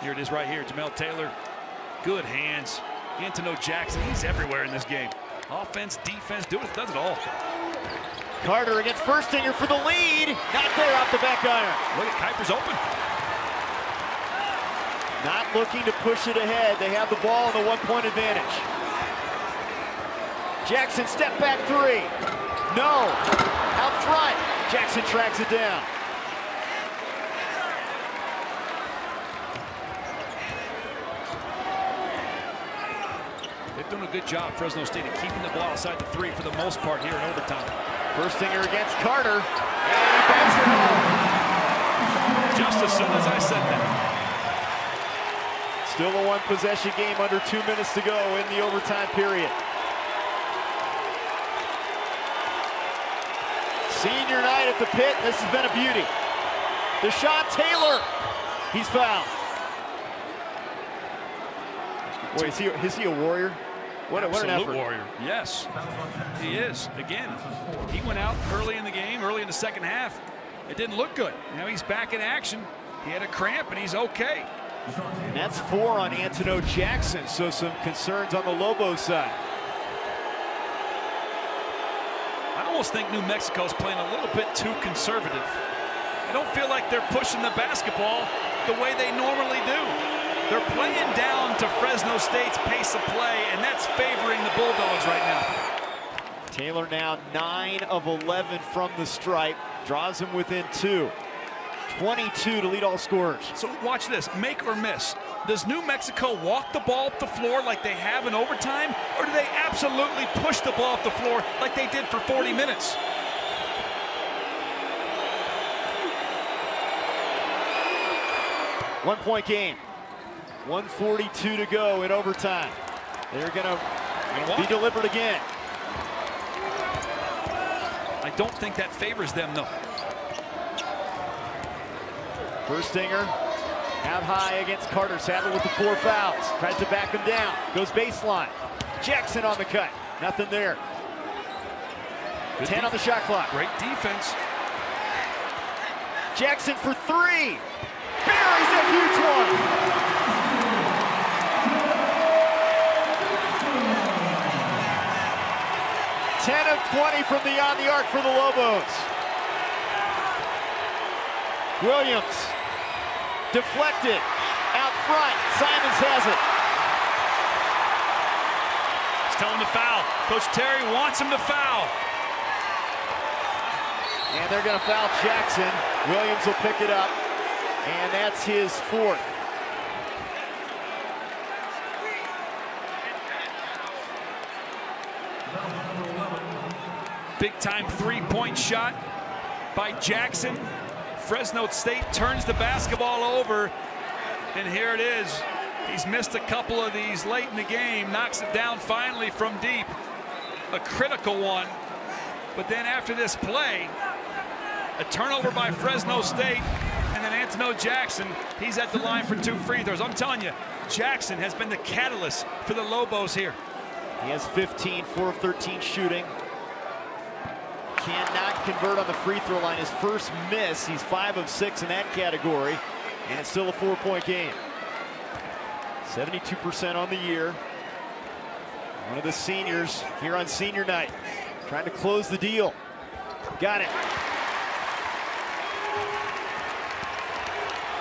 Here it is right here. Jamel Taylor, good hands. Antonio Jackson, he's everywhere in this game. Offense, defense, does it all. Carter against Furstinger for the lead. Not there off the back iron. Look at Kuiper's open. Not looking to push it ahead. They have the ball and the 1-point advantage. Jackson step back 3. No. Out front. Jackson tracks it down. They're doing a good job, Fresno State, of keeping the ball outside the 3 for the most part here in overtime. Furstinger against Carter. And he banks it home. Just as soon as I said that. Still a 1-possession game, under 2 minutes to go in the overtime period. Senior night at the pit. This has been a beauty. Deshaun Taylor. He's fouled. Boy, is he a warrior? What an effort. Warrior. Yes, he is. Again, he went out early in the game, early in the second half. It didn't look good. Now he's back in action. He had a cramp and he's okay. And that's 4 on Antonio Jackson. So some concerns on the Lobos side. I almost think New Mexico's playing a little bit too conservative. I don't feel like they're pushing the basketball the way they normally do. They're playing down to Fresno State's pace of play, and that's favoring the Bulldogs right now. Taylor now 9 of 11 from the stripe, draws him within 2. 22 to lead all scorers. So watch this, make or miss. Does New Mexico walk the ball up the floor like they have in overtime, or do they absolutely push the ball up the floor like they did for 40 minutes? One-point game. 1:42 to go in overtime. They're gonna be deliberate again. I don't think that favors them, though. Furstinger out high against Carter. Sadler with the 4 fouls. Tries to back him down. Goes baseline. Jackson on the cut. Nothing there. 10 on the shot clock. Great defense. Jackson for 3. Buries a huge one. Ten of 20 from beyond the arc for the Lobos. Williams deflected out front. Simons has it. He's telling him to foul. Coach Terry wants him to foul. And they're going to foul Jackson. Williams will pick it up. And that's his 4th. Big time 3-point shot by Jackson. Fresno State turns the basketball over, and here it is. He's missed a couple of these late in the game, knocks it down finally from deep. A critical one, but then after this play, a turnover by Fresno State, and then Antonio Jackson, he's at the line for 2 free throws. I'm telling you, Jackson has been the catalyst for the Lobos here. He has 15, 4 of 13 shooting. Cannot convert on the free throw line. His first miss. He's 5 of 6 in that category, and it's still a 4-point game. 72% on the year. One of the seniors here on senior night, trying to close the deal. Got it.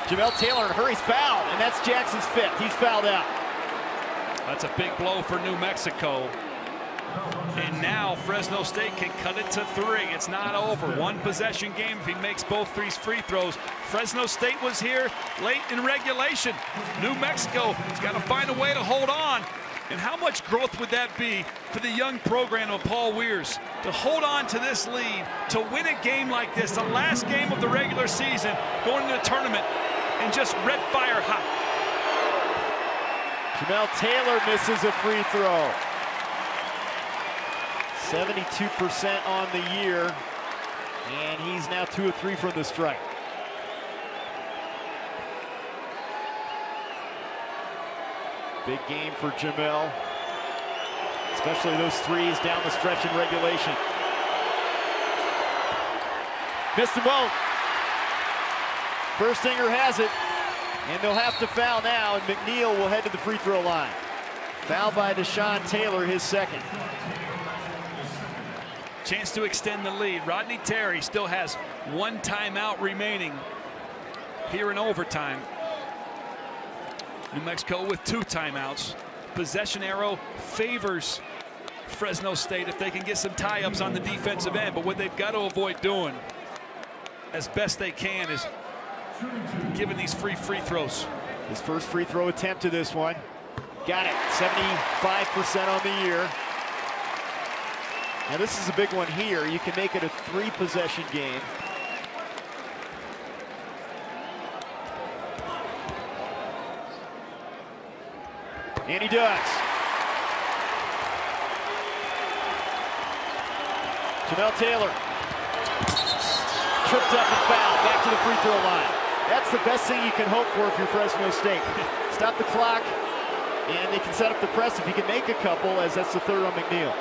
Jamel Taylor in a hurry's fouled, and that's Jackson's 5th. He's fouled out. That's a big blow for New Mexico. And now Fresno State can cut it to 3. It's not over. One possession game if he makes both these free throws. Fresno State was here late in regulation. New Mexico has got to find a way to hold on. And how much growth would that be for the young program of Paul Weirs to hold on to this lead, to win a game like this, the last game of the regular season, going into the tournament, and just red fire hot. Jamel Taylor misses a free throw. 72% on the year, and he's now 2 of 3 from the stripe. Big game for Jamel, especially those threes down the stretch in regulation. Missed them both. Firstinger has it, and they'll have to foul now, and McNeil will head to the free throw line. Foul by Deshaun Taylor, his second. Chance to extend the lead. Rodney Terry still has 1 timeout remaining here in overtime. New Mexico with 2 timeouts. Possession arrow favors Fresno State if they can get some tie-ups on the defensive end. But what they've got to avoid doing as best they can is giving these free throws. His first free throw attempt to this one. Got it, 75% on the year. Now this is a big one here. You can make it a 3-possession game. And he does. Jamel Taylor. Tripped up and fouled. Back to the free throw line. That's the best thing you can hope for if you're Fresno State. Stop the clock, and they can set up the press if you can make a couple, as that's the 3rd on McNeil.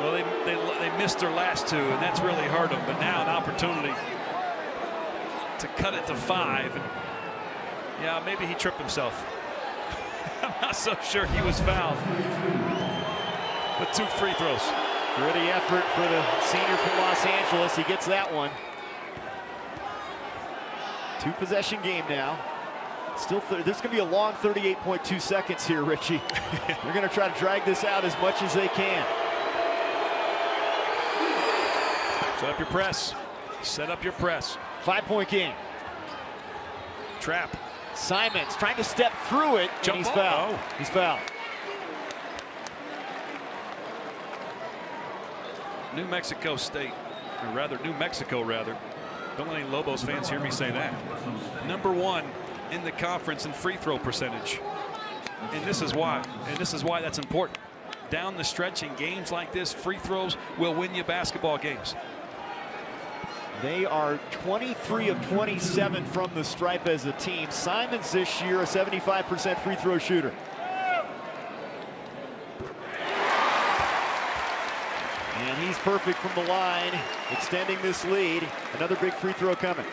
Well, they missed their last 2, and that's really hurt them. But now an opportunity to cut it to 5. And yeah, maybe he tripped himself. I'm not so sure he was fouled. But 2 free throws. Gritty effort for the senior from Los Angeles. He gets that one. 2-possession game now. Still, there's going to be a long 38.2 seconds here, Richie. They're going to try to drag this out as much as they can. Set up your press. Set up your press. 5-point game. Trap. Simons trying to step through it, and he's fouled. Oh. He's fouled. New Mexico State, or rather New Mexico rather. Don't let any Lobos fans hear me say that. Number 1 in the conference in free throw percentage. And this is why. And this is why that's important. Down the stretch in games like this, free throws will win you basketball games. They are 23 of 27 from the stripe as a team. Simons this year a 75% free throw shooter. And he's perfect from the line, extending this lead. Another big free throw coming.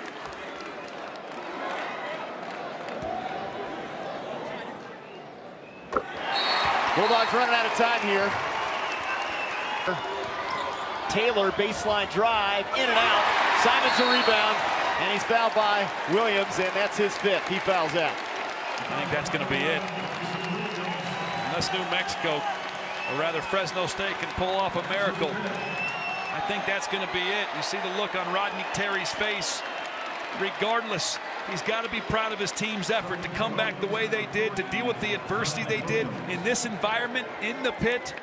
Bulldogs running out of time here. Taylor, baseline drive, in and out. Simons a rebound, and he's fouled by Williams, and that's his 5th. He fouls out. I think that's going to be it. Unless New Mexico, or rather Fresno State, can pull off a miracle, I think that's going to be it. You see the look on Rodney Terry's face. Regardless, he's got to be proud of his team's effort to come back the way they did, to deal with the adversity they did in this environment, in the pit.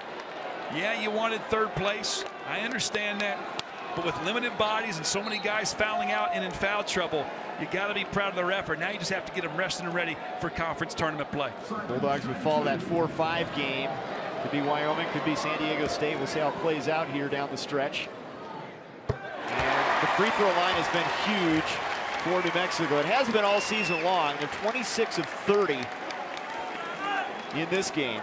Yeah, you wanted 3rd place. I understand that. But with limited bodies and so many guys fouling out and in foul trouble, you got to be proud of their effort. Now you just have to get them rested and ready for conference tournament play. Bulldogs would fall that 4-5 game. Could be Wyoming, could be San Diego State. We'll see how it plays out here down the stretch. And the free throw line has been huge for New Mexico. It has been all season long. They're 26 of 30 in this game.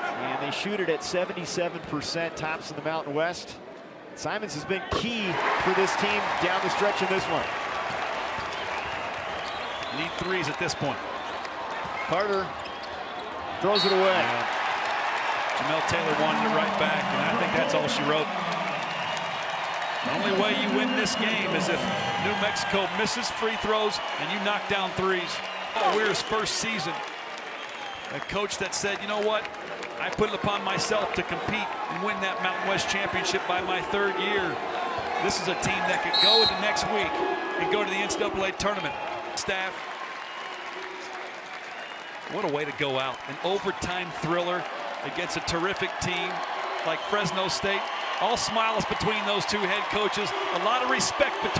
And they shoot it at 77%, tops in the Mountain West. Simons has been key for this team down the stretch in this one. Need 3s at this point. Carter throws it away. Jamel Taylor wanted it right back, and I think that's all she wrote. The only way you win this game is if New Mexico misses free throws and you knock down 3s. Weir's first season, a coach that said, you know what, I put it upon myself to compete and win that Mountain West Championship by my 3rd year. This is a team that could go into next week and go to the NCAA tournament. Staff, what a way to go out. An overtime thriller against a terrific team like Fresno State. All smiles between those two head coaches. A lot of respect between